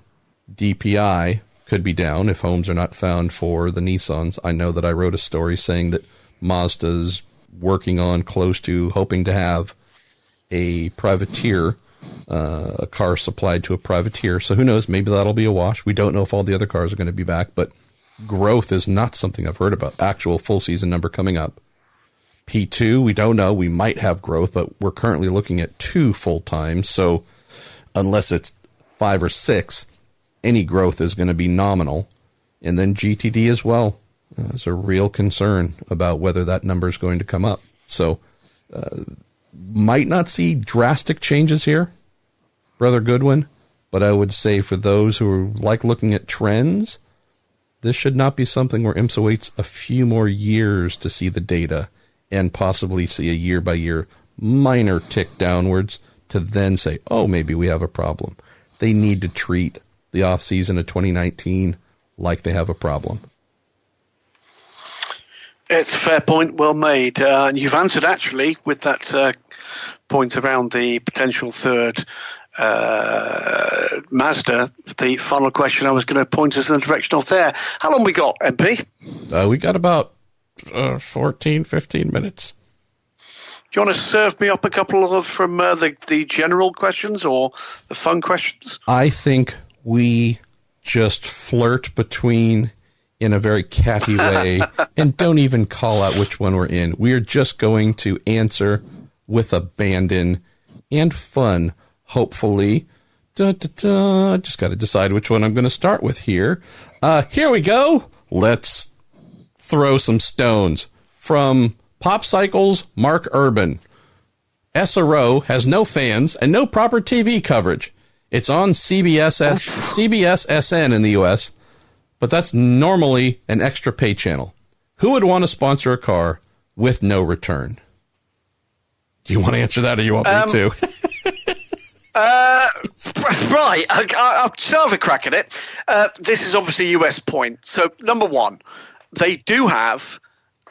DPI could be down if homes are not found for the Nissans. I know that I wrote a story saying that Mazda's working on hoping to have a privateer, a car supplied to a privateer. So who knows? Maybe that'll be a wash. We don't know if all the other cars are going to be back, but growth is not something I've heard about. Actual full season number coming up. P2, we don't know. We might have growth, but we're currently looking at 2 full time. So unless it's 5 or 6, any growth is going to be nominal. And then GTD as well. There's a real concern about whether that number is going to come up. So might not see drastic changes here, Brother Goodwin, but I would say for those who like looking at trends, this should not be something where IMSA waits a few more years to see the data and possibly see a year-by-year minor tick downwards to then say, oh, maybe we have a problem. They need to treat the off-season of 2019 like they have a problem. It's a fair point, well made. And you've answered, actually, with that point around the potential third Mazda. The final question I was going to point us in the direction of there. How long we got, MP? We got about 14, 15 minutes. Do you want to serve me up a couple from the general questions or the fun questions? I think we just flirt between in a very catty way and don't even call out which one we're in. We are just going to answer with abandon and fun, hopefully. Just got to decide which one I'm going to start with here. Here we go. Let's throw some stones. From Pop Cycles, Mark Urban. SRO has no fans and no proper TV coverage. It's on CBS SN in the U.S., but that's normally an extra pay channel. Who would want to sponsor a car with no return? Do you want to answer that, or you want me to? Right, I'll have a crack at it. This is obviously a US point. So, number one, they do have,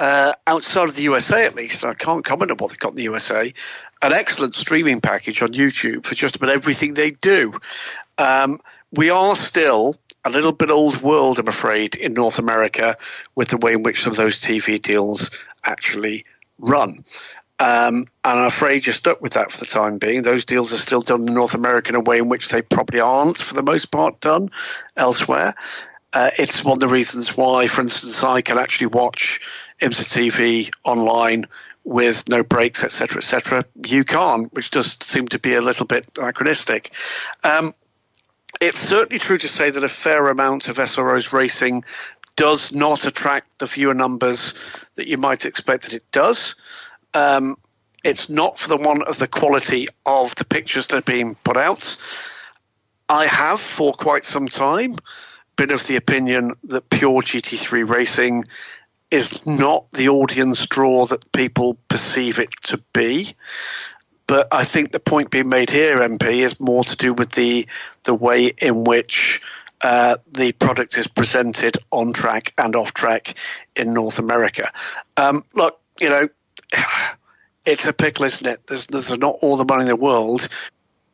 outside of the USA at least, I can't comment on what they've got in the USA, an excellent streaming package on YouTube for just about everything they do. We are still a little bit old world, I'm afraid, in North America with the way in which some of those TV deals actually run. And I'm afraid you're stuck with that for the time being. Those deals are still done in North America in a way in which they probably aren't, for the most part, done elsewhere. It's one of the reasons why, for instance, I can actually watch IMSA TV online with no breaks, etc., etc. You can't, which does seem to be a little bit anachronistic. It's certainly true to say that a fair amount of SRO's racing does not attract the viewer numbers that you might expect that it does. It's not for the want of the quality of the pictures that are being put out. I have, for quite some time, been of the opinion that pure GT3 racing is not the audience draw that people perceive it to be. But I think the point being made here, MP, is more to do with the way in which the product is presented on track and off track in North America. Look, it's a pickle, isn't it? There's not all the money in the world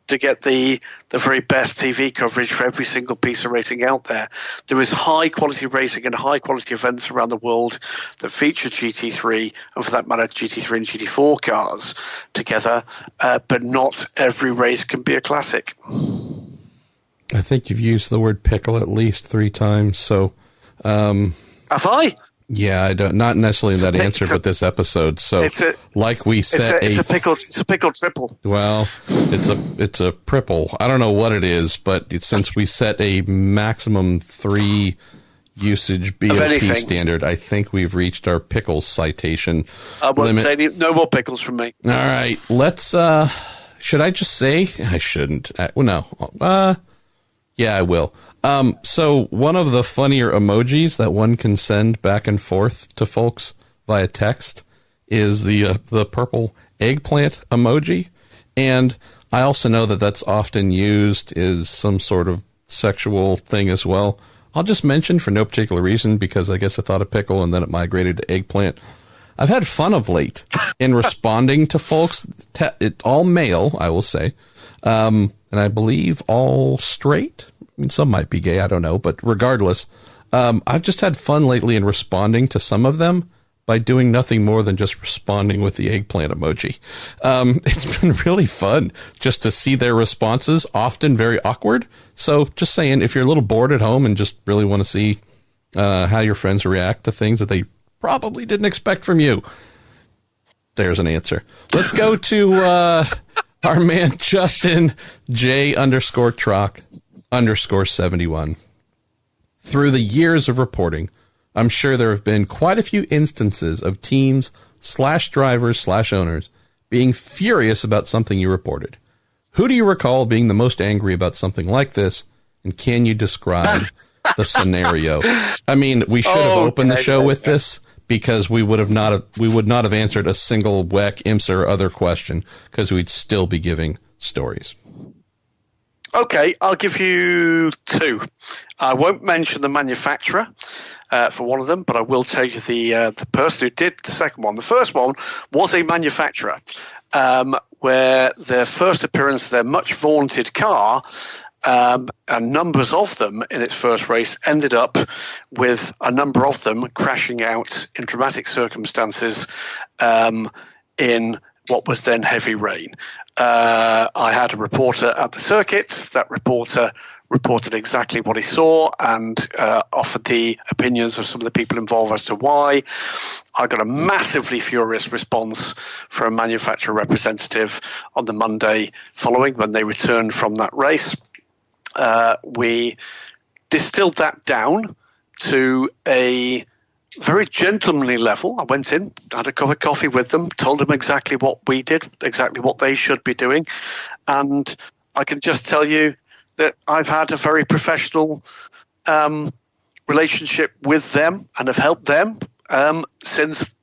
to get the very best TV coverage for every single piece of racing out there. There is high quality racing and high quality events around the world that feature GT3, and for that matter GT3 and GT4 cars together, but not every race can be a classic. I think you've used the word pickle at least 3 times, so have I? Yeah, I don't. Not necessarily that answer, but this episode. So, like we said, it's a pickle triple. Well, it's a pripple. I don't know what it is, but since we set a maximum 3 usage BOP standard, I think we've reached our pickles citation. I won't say no more pickles from me. All right, let's. Should I just say? I shouldn't. Well, no. Yeah, I will. So one of the funnier emojis that one can send back and forth to folks via text is the purple eggplant emoji. And I also know that that's often used as some sort of sexual thing as well. I'll just mention for no particular reason, because I guess I thought of pickle and then it migrated to eggplant. I've had fun of late in responding to folks, all male, I will say, and I believe all straight. I mean, some might be gay, I don't know, but regardless, I've just had fun lately in responding to some of them by doing nothing more than just responding with the eggplant emoji. It's been really fun just to see their responses, often very awkward. So just saying, if you're a little bored at home and just really want to see how your friends react to things that they probably didn't expect from you, there's an answer. Let's go to our man Justin J_Trock_71. Through the years of reporting, I'm sure there have been quite a few instances of teams/drivers/owners being furious about something you reported. Who do you recall being the most angry about something like this, and can you describe the scenario? I mean, we should have opened the show with this, because we would not have answered a single WEC, IMSA, or other question, because we'd still be giving stories. Okay, I'll give you 2. I won't mention the manufacturer for one of them, but I will tell you the person who did the second one. The first one was a manufacturer, where their first appearance of their much vaunted car, and numbers of them in its first race, ended up with a number of them crashing out in dramatic circumstances in what was then heavy rain. I had a reporter at the circuit. That reporter reported exactly what he saw and offered the opinions of some of the people involved as to why. I got a massively furious response from a manufacturer representative on the Monday following when they returned from that race. We distilled that down to a very gentlemanly level. I went in, had a cup of coffee with them, told them exactly what we did, exactly what they should be doing. And I can just tell you that I've had a very professional relationship with them and have helped them since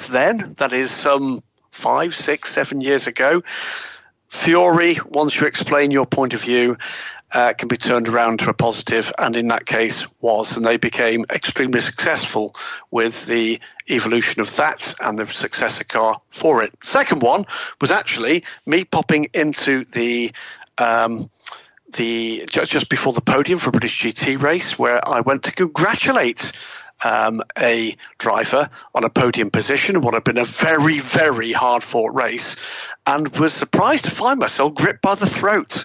then. That is some 5, 6, 7 years ago. Fury, once you explain your point of view, can be turned around to a positive, and in that case was, and they became extremely successful with the evolution of that and the successor car for it. Second one was actually me popping into the just before the podium for a British GT race, where I went to congratulate a driver on a podium position in what had been a very, very hard-fought race, and was surprised to find myself gripped by the throat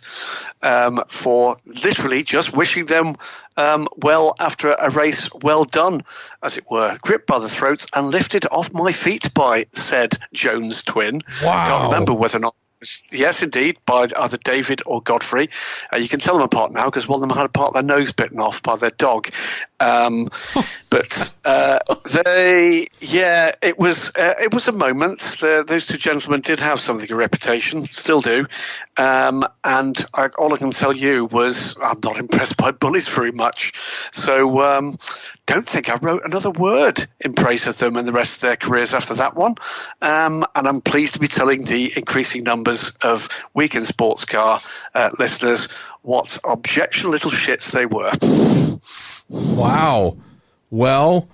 for literally just wishing them well after a race well done, as it were. Gripped by the throat and lifted off my feet by said Jones twin. Wow. Can't remember whether or not Yes, indeed, by either David or Godfrey. You can tell them apart now because one of them had a part of their nose bitten off by their dog. But it was a moment. Those two gentlemen did have something of a reputation, still do. And all I can tell you was I'm not impressed by bullies very much. So don't think I wrote another word in praise of them and the rest of their careers after that one. And I'm pleased to be telling the increasing numbers of Weekend Sports Car listeners what objection little shits they were. Wow. Well,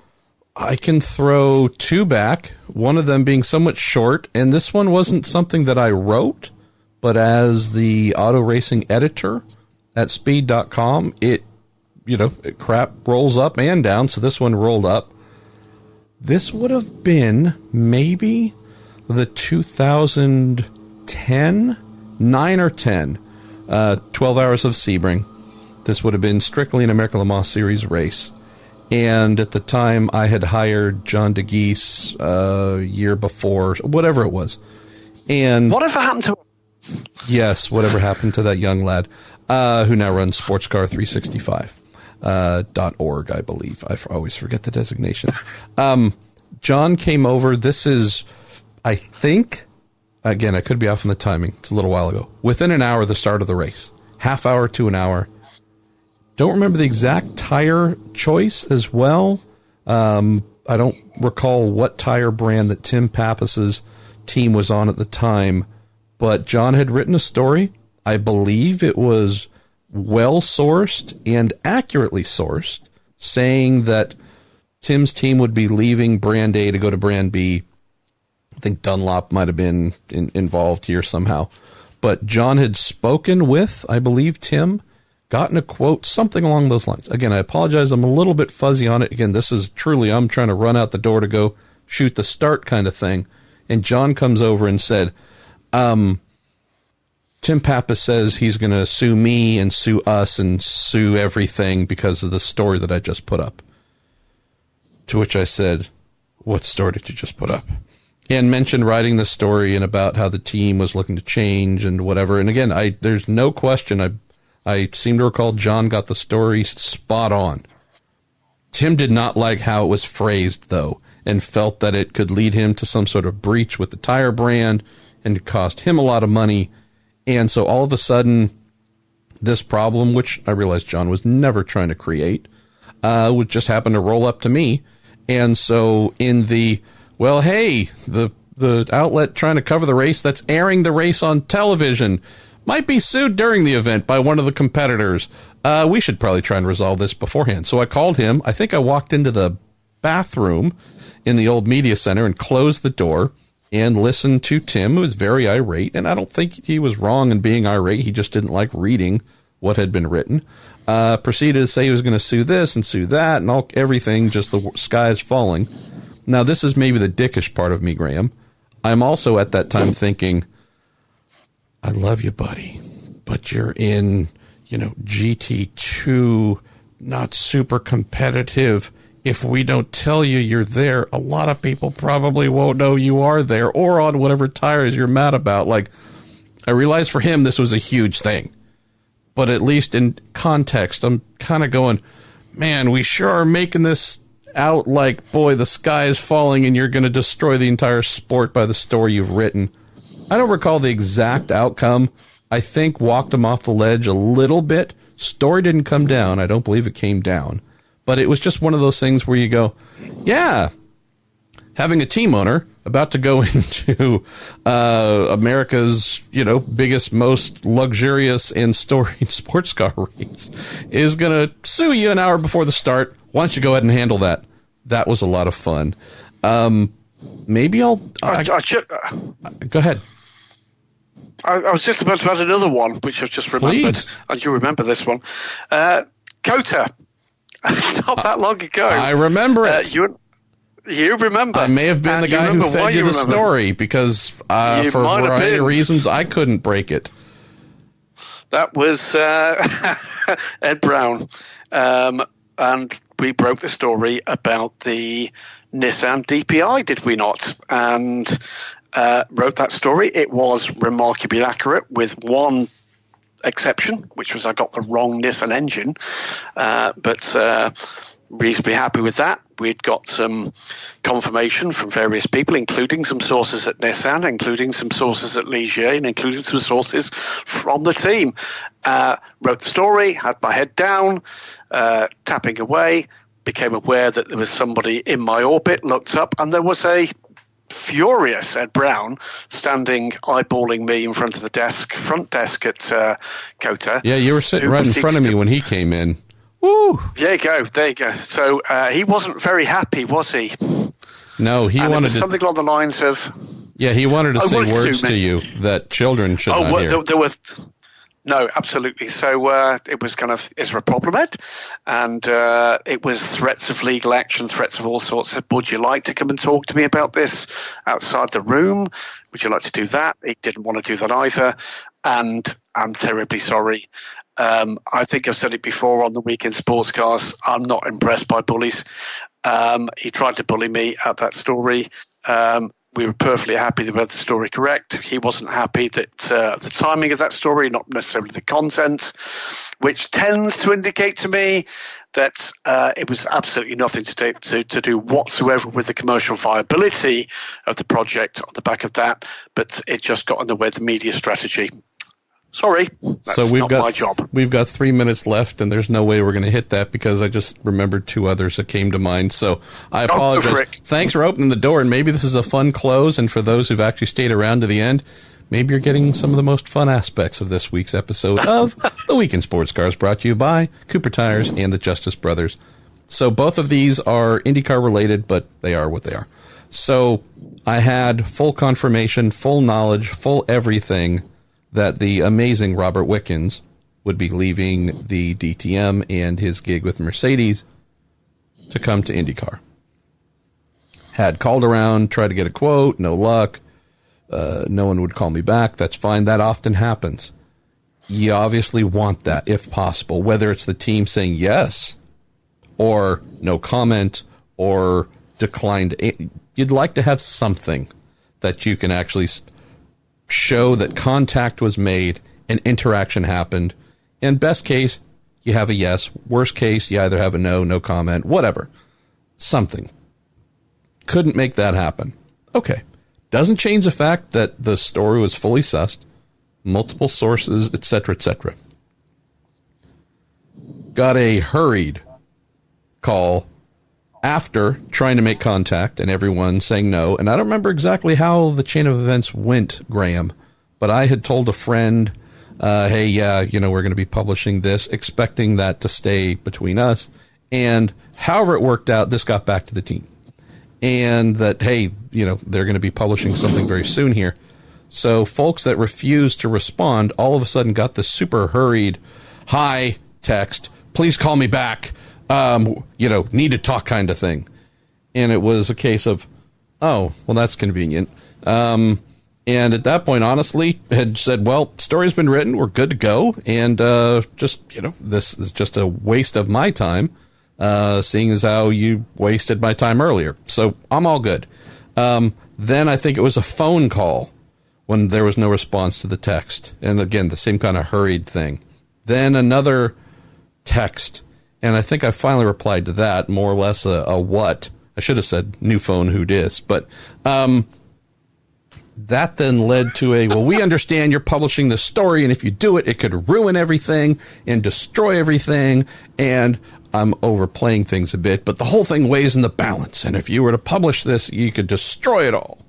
I can throw two back, one of them being somewhat short, and this one wasn't something that I wrote, but as the auto racing editor at speed.com, crap rolls up and down, so this one rolled up. This would have been maybe the 2010, 9 or 10, 12 Hours of Sebring. This would have been strictly an American Le Mans Series race. And at the time, I had hired John DeGeese a year before, whatever it was. And whatever happened to him? Yes, whatever happened to that young lad who now runs sportscar365.org, I believe. I always forget the designation. John came over. This is, I think, again, I could be off on the timing. It's a little while ago. Within an hour of the start of the race. Half hour to an hour. Don't remember the exact tire choice as well. I don't recall what tire brand that Tim Pappas's team was on at the time, but John had written a story. I believe it was well-sourced and accurately sourced, saying that Tim's team would be leaving brand A to go to brand B. I think Dunlop might have been involved here somehow. But John had spoken with, I believe, Tim, gotten a quote, something along those lines. Again, I apologize. I'm a little bit fuzzy on it. Again, this is truly, I'm trying to run out the door to go shoot the start kind of thing. And John comes over and said, Tim Pappas says he's going to sue me and sue us and sue everything because of the story that I just put up. To which I said, what story did you just put up? And mentioned writing the story and about how the team was looking to change and whatever. And again, there's no question. I seem to recall John got the story spot on. Tim did not like how it was phrased, though, and felt that it could lead him to some sort of breach with the tire brand and it cost him a lot of money. And so all of a sudden, this problem, which I realized John was never trying to create, would just happen to roll up to me. And so in the, well, hey, the outlet trying to cover the race that's airing the race on television might be sued during the event by one of the competitors. We should probably try and resolve this beforehand. So I called him. I think I walked into the bathroom in the old media center and closed the door and listened to Tim, who was very irate. And I don't think he was wrong in being irate. He just didn't like reading what had been written. Proceeded to say he was going to sue this and sue that and everything, just the sky is falling. Now, this is maybe the dickish part of me, Graham. I'm also at that time thinking, I love you, buddy, but you're in, GT2, not super competitive. If we don't tell you you're there, a lot of people probably won't know you are there or on whatever tires you're mad about. Like, I realized for him this was a huge thing. But at least in context, I'm kind of going, man, we sure are making this out like, boy, the sky is falling and you're going to destroy the entire sport by the story you've written. I don't recall the exact outcome. I think walked him off the ledge a little bit. Story didn't come down. I don't believe it came down. But it was just one of those things where you go, yeah, having a team owner about to go into America's, biggest, most luxurious and storied sports car race is going to sue you an hour before the start. Why don't you go ahead and handle that? That was a lot of fun. Maybe I'll... go ahead. I was just about to add another one, which I've just remembered. Please. And you remember this one. COTA. Not that long ago. I remember it. You remember. I may have been the guy who fed you the story because for a variety of reasons, I couldn't break it. That was Ed Brown. And we broke the story about the Nissan DPI, did we not? And wrote that story. It was remarkably accurate, with one exception, which was I got the wrong Nissan engine, but reasonably happy with that. We'd got some confirmation from various people, including some sources at Nissan, including some sources at Ligier, and including some sources from the team. Wrote the story, had my head down, tapping away, became aware that there was somebody in my orbit, looked up, and there was a furious Ed Brown standing eyeballing me in front of the front desk at COTA. Yeah, you were sitting right in front of me when he came in. Woo! There you go. So he wasn't very happy, was he? No, he wanted something along the lines of... Yeah, he wanted to say words to you that children should not hear. There were... No, absolutely. So it was kind of, is there a problem, Ed? And it was threats of legal action, threats of all sorts. Would you like to come and talk to me about this outside the room? Would you like to do that? He didn't want to do that either. And I'm terribly sorry. I think I've said it before on the Weekend Sports Cars. I'm not impressed by bullies. He tried to bully me at that story. We were perfectly happy that we had the story correct. He wasn't happy that the timing of that story, not necessarily the content, which tends to indicate to me that it was absolutely nothing to do whatsoever with the commercial viability of the project on the back of that, but it just got in the way of the media strategy. Sorry, that's not my job. We've got 3 minutes left, and there's no way we're going to hit that because I just remembered two others that came to mind. So I apologize. Thanks for opening the door, and maybe this is a fun close. And for those who've actually stayed around to the end, maybe you're getting some of the most fun aspects of this week's episode of The Week in Sports Cars, brought to you by Cooper Tires and the Justice Brothers. So both of these are IndyCar related, but they are what they are. So I had full confirmation, full knowledge, full everything that the amazing Robert Wickens would be leaving the DTM and his gig with Mercedes to come to IndyCar. Had called around, tried to get a quote, no luck. No one would call me back. That's fine. That often happens. You obviously want that, if possible, whether it's the team saying yes or no comment or declined. You'd like to have something that you can actually show that contact was made and interaction happened. In best case, you have a yes. Worst case, you either have a no comment, whatever. Something. Couldn't make that happen. Okay. Doesn't change the fact that the story was fully sussed, multiple sources, etc., etc. Got a hurried call after trying to make contact and everyone saying no. And I don't remember exactly how the chain of events went, Graham, but I had told a friend, hey, yeah, we're going to be publishing this, expecting that to stay between us. And however it worked out, this got back to the team. And that, hey, they're going to be publishing something very soon here. So folks that refused to respond all of a sudden got this super hurried, hi, text, please call me back. Need to talk kind of thing. And it was a case of, oh, well, that's convenient. And at that point, honestly, had said, well, story's been written. We're good to go. And this is just a waste of my time, seeing as how you wasted my time earlier. So I'm all good. Then I think it was a phone call when there was no response to the text. And again, the same kind of hurried thing. Then another text. And I think I finally replied to that, more or less a what. I should have said new phone, who dis. But that then led to we understand you're publishing this story, and if you do it, it could ruin everything and destroy everything. And I'm overplaying things a bit, but the whole thing weighs in the balance. And if you were to publish this, you could destroy it all.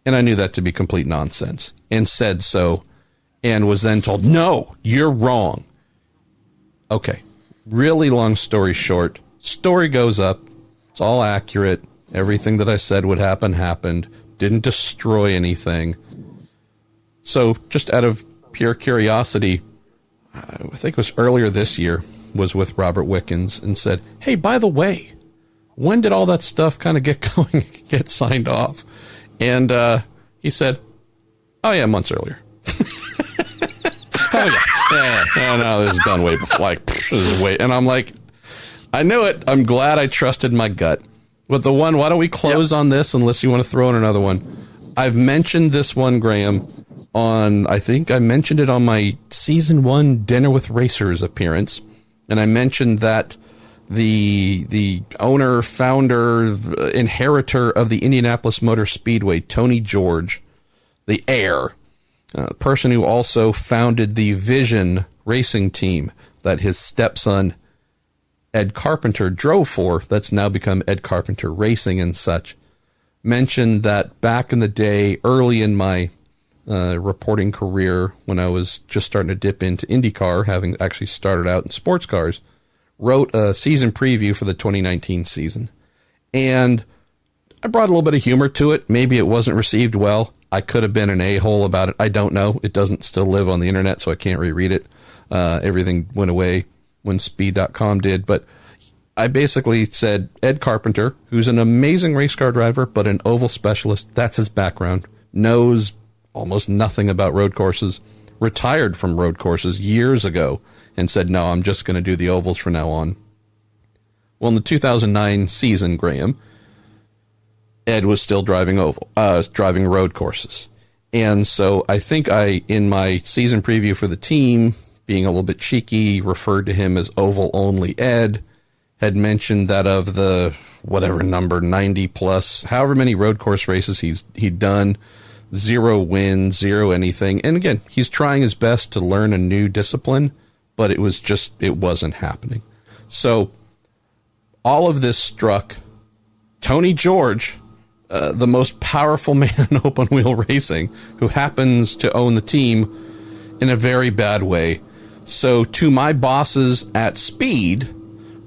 And I knew that to be complete nonsense and said so, and was then told, no, you're wrong. Okay. Really long story short, story goes up. It's all accurate. Everything that I said would happen happened. Didn't destroy anything. So just out of pure curiosity, I think it was earlier this year, was with Robert Wickens and said, hey, by the way, when did all that stuff kind of get going, get signed off? And he said, oh, yeah, months earlier. Oh, yeah. No, this is done way before. This is way. And I'm like, I knew it. I'm glad I trusted my gut. But the one, why don't we close on this unless you want to throw in another one? I've mentioned this one, Graham, I think I mentioned it on my season 1 Dinner with Racers appearance. And I mentioned that the owner, founder, inheritor of the Indianapolis Motor Speedway, Tony George, the heir, person who also founded the Vision racing team that his stepson, Ed Carpenter, drove for, that's now become Ed Carpenter Racing and such, mentioned that back in the day, early in my reporting career, when I was just starting to dip into IndyCar, having actually started out in sports cars, wrote a season preview for the 2019 season. And I brought a little bit of humor to it. Maybe it wasn't received well. I could have been an a-hole about it. I don't know. It doesn't still live on the internet, so I can't reread it. Everything went away when Speed.com did. But I basically said Ed Carpenter, who's an amazing race car driver, but an oval specialist, that's his background, knows almost nothing about road courses, retired from road courses years ago, and said, no, I'm just going to do the ovals from now on. Well, in the 2009 season, Graham, Ed was still driving driving road courses. And so I think in my season preview for the team, being a little bit cheeky, referred to him as oval only Ed, had mentioned that of the whatever number, 90 plus, however many road course races he'd done, 0 wins, 0 anything. And again, he's trying his best to learn a new discipline, but it wasn't happening. So all of this struck Tony George, the most powerful man in open wheel racing, who happens to own the team, in a very bad way. So to my bosses at Speed,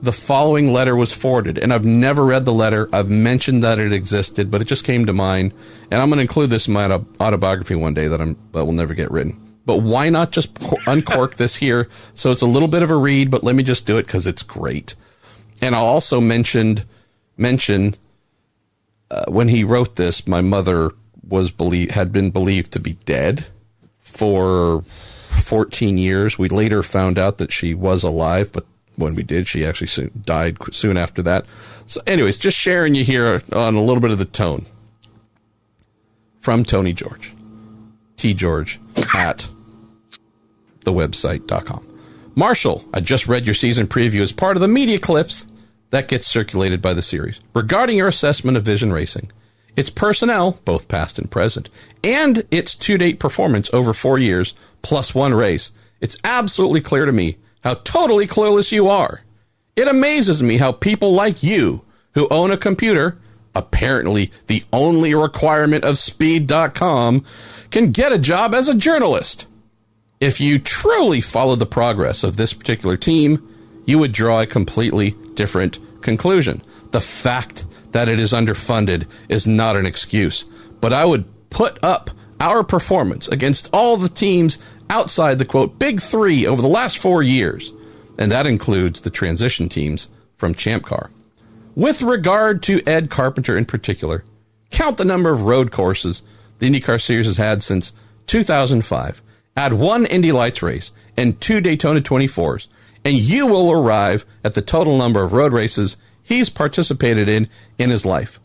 the following letter was forwarded, and I've never read the letter. I've mentioned that it existed, but it just came to mind, and I'm going to include this in my autobiography one day that will never get written. But why not just uncork this here? So it's a little bit of a read, but let me just do it because it's great. And I'll also mention when he wrote this, my mother had been believed to be dead for 14 years. We later found out that she was alive, but when we did, she actually died soon after that. So anyways, just sharing you here on a little bit of the tone from Tony George, tgeorge at thewebsite.com. Marshall, I just read your season preview as part of the media clips that gets circulated by the series regarding your assessment of Vision Racing, its personnel, both past and present, and its to-date performance over 4 years plus 1 race. It's absolutely clear to me how totally clueless you are. It amazes me how people like you, who own a computer, apparently the only requirement of Speed.com, can get a job as a journalist. If you truly followed the progress of this particular team, you would draw a completely different conclusion. The fact that it is underfunded is not an excuse, but I would put up our performance against all the teams outside the, quote, big 3 over the last 4 years, and that includes the transition teams from Champ Car. With regard to Ed Carpenter in particular, count the number of road courses the IndyCar Series has had since 2005. Add 1 Indy Lights race and 2 Daytona 24s, and you will arrive at the total number of road races he's participated in his life.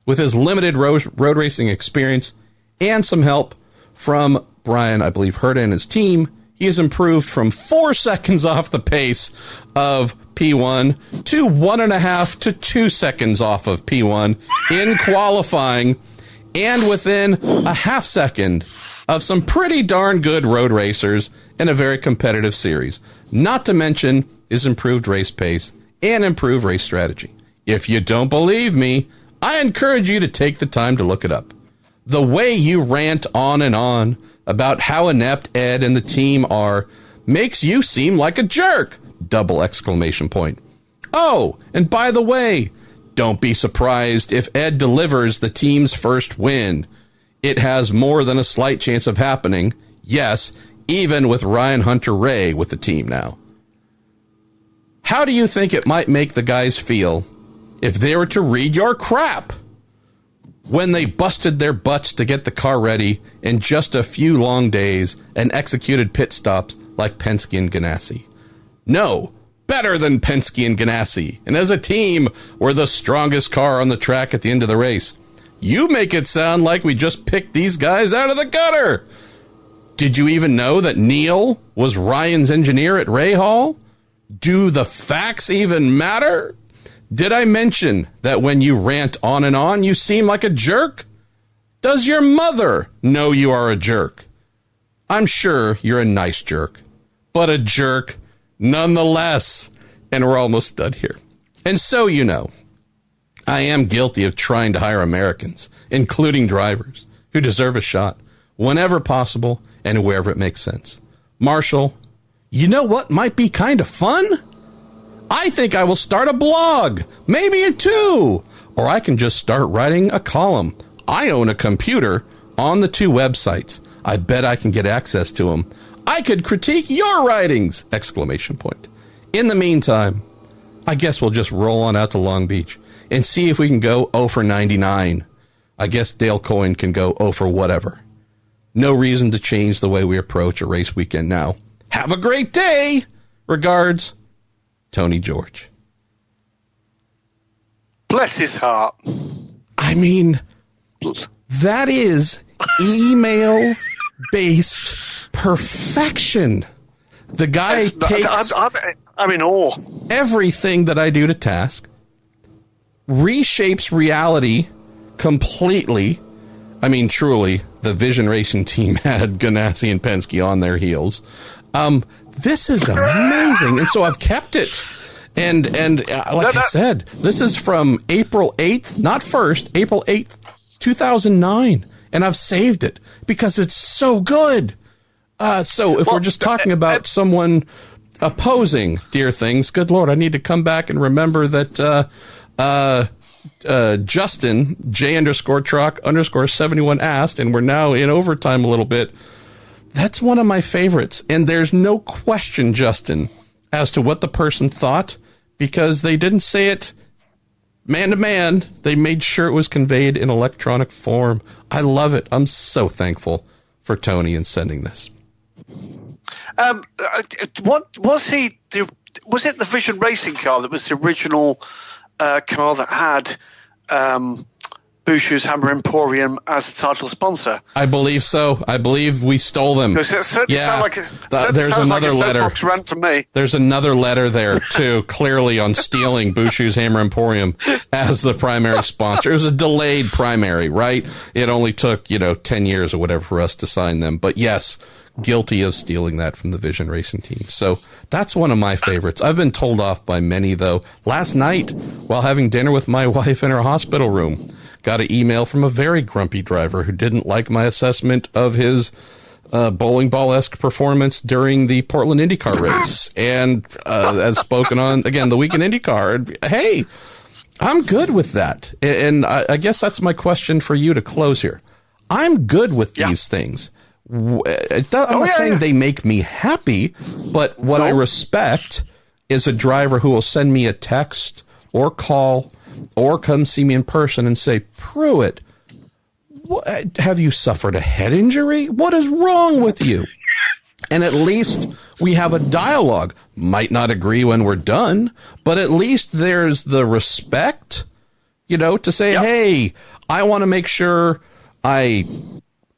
With his limited road racing experience and some help from Brian, I believe, Herta and his team, he has improved from 4 seconds off the pace of P1 to 1.5 to 2 seconds off of P1 in qualifying, and within a half second of some pretty darn good road racers in a very competitive series, not to mention his improved race pace and improved race strategy. If you don't believe me, I encourage you to take the time to look it up. The way you rant on and on about how inept Ed and the team are makes you seem like a jerk! Double exclamation point. Oh, and by the way, don't be surprised if Ed delivers the team's first win. It has more than a slight chance of happening. Yes, even with Ryan Hunter-Reay with the team now. How do you think it might make the guys feel if they were to read your crap when they busted their butts to get the car ready in just a few long days and executed pit stops like Penske and Ganassi? No, better than Penske and Ganassi. And as a team, we're the strongest car on the track at the end of the race. You make it sound like we just picked these guys out of the gutter. Did you even know that Neil was Ryan's engineer at Rahal? Do the facts even matter? Did I mention that when you rant on, you seem like a jerk? Does your mother know you are a jerk? I'm sure you're a nice jerk, but a jerk nonetheless. And we're almost done here. And so you know, I am guilty of trying to hire Americans, including drivers, who deserve a shot whenever possible and wherever it makes sense. Marshall, you know what might be kind of fun? I think I will start a blog, maybe a 2, or I can just start writing a column. I own a computer on the 2 websites. I bet I can get access to them. I could critique your writings! ! In the meantime, I guess we'll just roll on out to Long Beach and see if we can go 0 for 99. I guess Dale Coyne can go 0 for whatever. No reason to change the way we approach a race weekend now. Have a great day! Regards, Tony George. Bless his heart. I mean, that is email-based perfection. The guy takes... I'm in awe. Everything that I do to task, reshapes reality completely. I mean, truly, the Vision Racing team had Ganassi and Penske on their heels. This is amazing. And so I've kept it. And like I said, this is from April 8th, not 1st, April 8th, 2009. And I've saved it because it's so good. So if we're just talking about someone opposing Dear Things, good Lord, I need to come back and remember that Justin, J_Truck_71 asked, and we're now in overtime a little bit. That's one of my favorites. And there's no question, Justin, as to what the person thought, because they didn't say it man to man. They made sure it was conveyed in electronic form. I love it. I'm so thankful for Tony in sending this. What was he? Was it the Vision Racing car that was the original car that had Bushu's Hammer Emporium as a title sponsor? I believe so. I believe we stole them. It certainly sounds like there's another letter. Rant to me. There's another letter there too, clearly on stealing Bushu's Hammer Emporium as the primary sponsor. It was a delayed primary, right? It only took 10 years or whatever for us to sign them. But yes, guilty of stealing that from the Vision Racing team. So that's one of my favorites. I've been told off by many, though. Last night, while having dinner with my wife in her hospital room, got an email from a very grumpy driver who didn't like my assessment of his bowling ball-esque performance during the Portland IndyCar race. And as spoken on, again, the Week in IndyCar, hey, I'm good with that. And I guess that's my question for you to close here. I'm good with these things. I'm not saying they make me happy, but what I respect is a driver who will send me a text or call or come see me in person and say, Pruett, have you suffered a head injury? What is wrong with you? And at least we have a dialogue. Might not agree when we're done, but at least there's the respect, to say, hey, I want to make sure I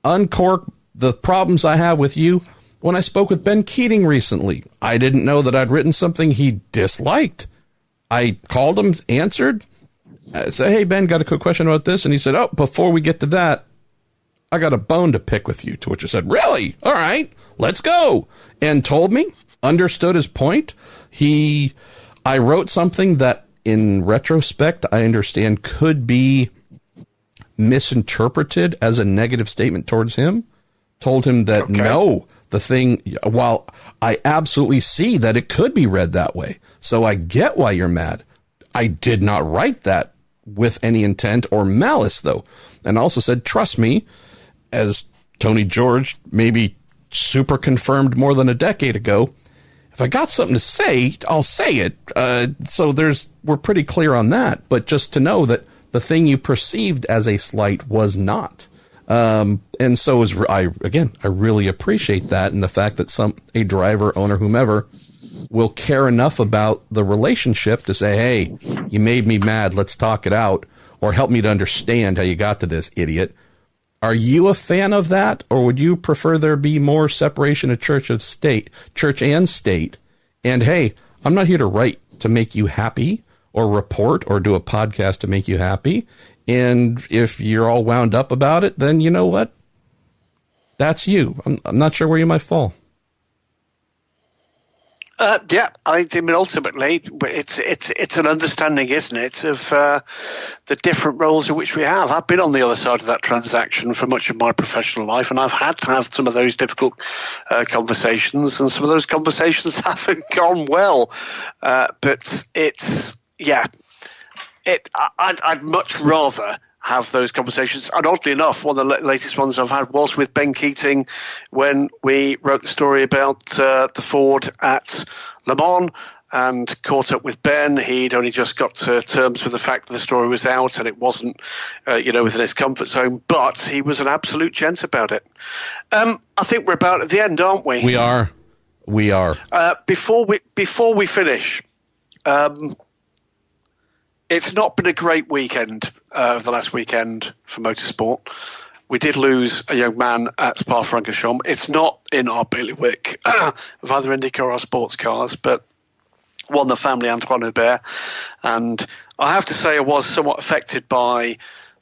uncork the problems I have with you. When I spoke with Ben Keating recently, I didn't know that I'd written something he disliked. I called him, answered, I said, hey, Ben, got a quick question about this. And he said, before we get to that, I got a bone to pick with you. To which I said, really? All right, let's go. And told me, understood his point. I wrote something that in retrospect, I understand could be misinterpreted as a negative statement towards him. Told him that no, the thing, while I absolutely see that it could be read that way, so I get why you're mad. I did not write that with any intent or malice, though. And also said, trust me, as Tony George maybe super confirmed more than a decade ago, if I got something to say, I'll say it. So we're pretty clear on that. But just to know that the thing you perceived as a slight was not. And so I really appreciate that, and the fact that a driver, owner, whomever will care enough about the relationship to say, hey, you made me mad, let's talk it out, or help me to understand how you got to this, idiot. Are you a fan of that, or would you prefer there be more separation of church and state? And hey, I'm not here to write to make you happy or report or do a podcast to make you happy. And if you're all wound up about it, then you know what? That's you. I'm not sure where you might fall. Yeah, I mean, ultimately, it's an understanding, isn't it, of the different roles in which we have. I've been on the other side of that transaction for much of my professional life, and I've had to have some of those difficult conversations, and some of those conversations haven't gone well. But I'd much rather have those conversations. And oddly enough, one of the latest ones I've had was with Ben Keating when we wrote the story about the Ford at Le Mans, and caught up with Ben. He'd only just got to terms with the fact that the story was out and it wasn't, within his comfort zone, but he was an absolute gent about it. I think we're about at the end, aren't we? We are. Before we finish, it's not been a great weekend, the last weekend for motorsport. We did lose a young man at Spa-Francorchamps. It's not in our bailiwick of either IndyCar or sports cars, but one, the family, Antoine Hubert. And I have to say I was somewhat affected by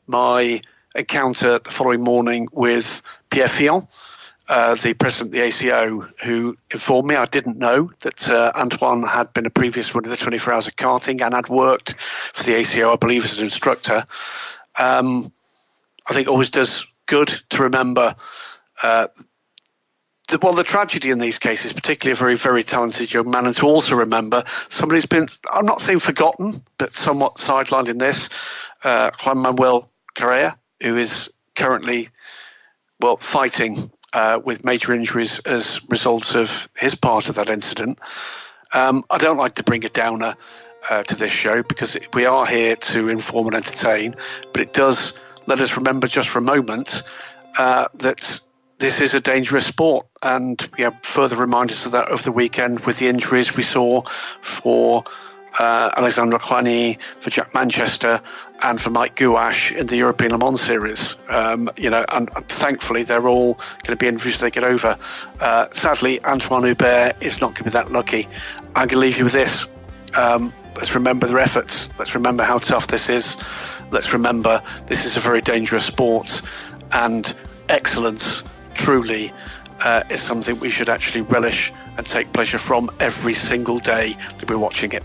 my encounter the following morning with Pierre Fillon, the president of the ACO, who informed me, I didn't know, that Antoine had been a previous winner of the 24 Hours of Karting and had worked for the ACO, I believe, as an instructor. I think it always does good to remember the tragedy in these cases, particularly a very, very talented young man, and to also remember somebody who's been, I'm not saying forgotten, but somewhat sidelined in this, Juan Manuel Correa, who is currently, fighting with major injuries as results of his part of that incident. I don't like to bring a downer to this show because we are here to inform and entertain, but it does let us remember just for a moment that this is a dangerous sport, and we have further reminders of that over the weekend with the injuries we saw for Alexandre Coigny, for Jack Manchester, and for Mike Gouache in the European Le Mans Series. And thankfully they're all going to be injuries they get over. Sadly, Antoine Hubert is not going to be that lucky. I'm going to leave you with this. Let's remember their efforts. Let's remember how tough this is. Let's remember this is a very dangerous sport, and excellence truly is something we should actually relish and take pleasure from every single day that we're watching it.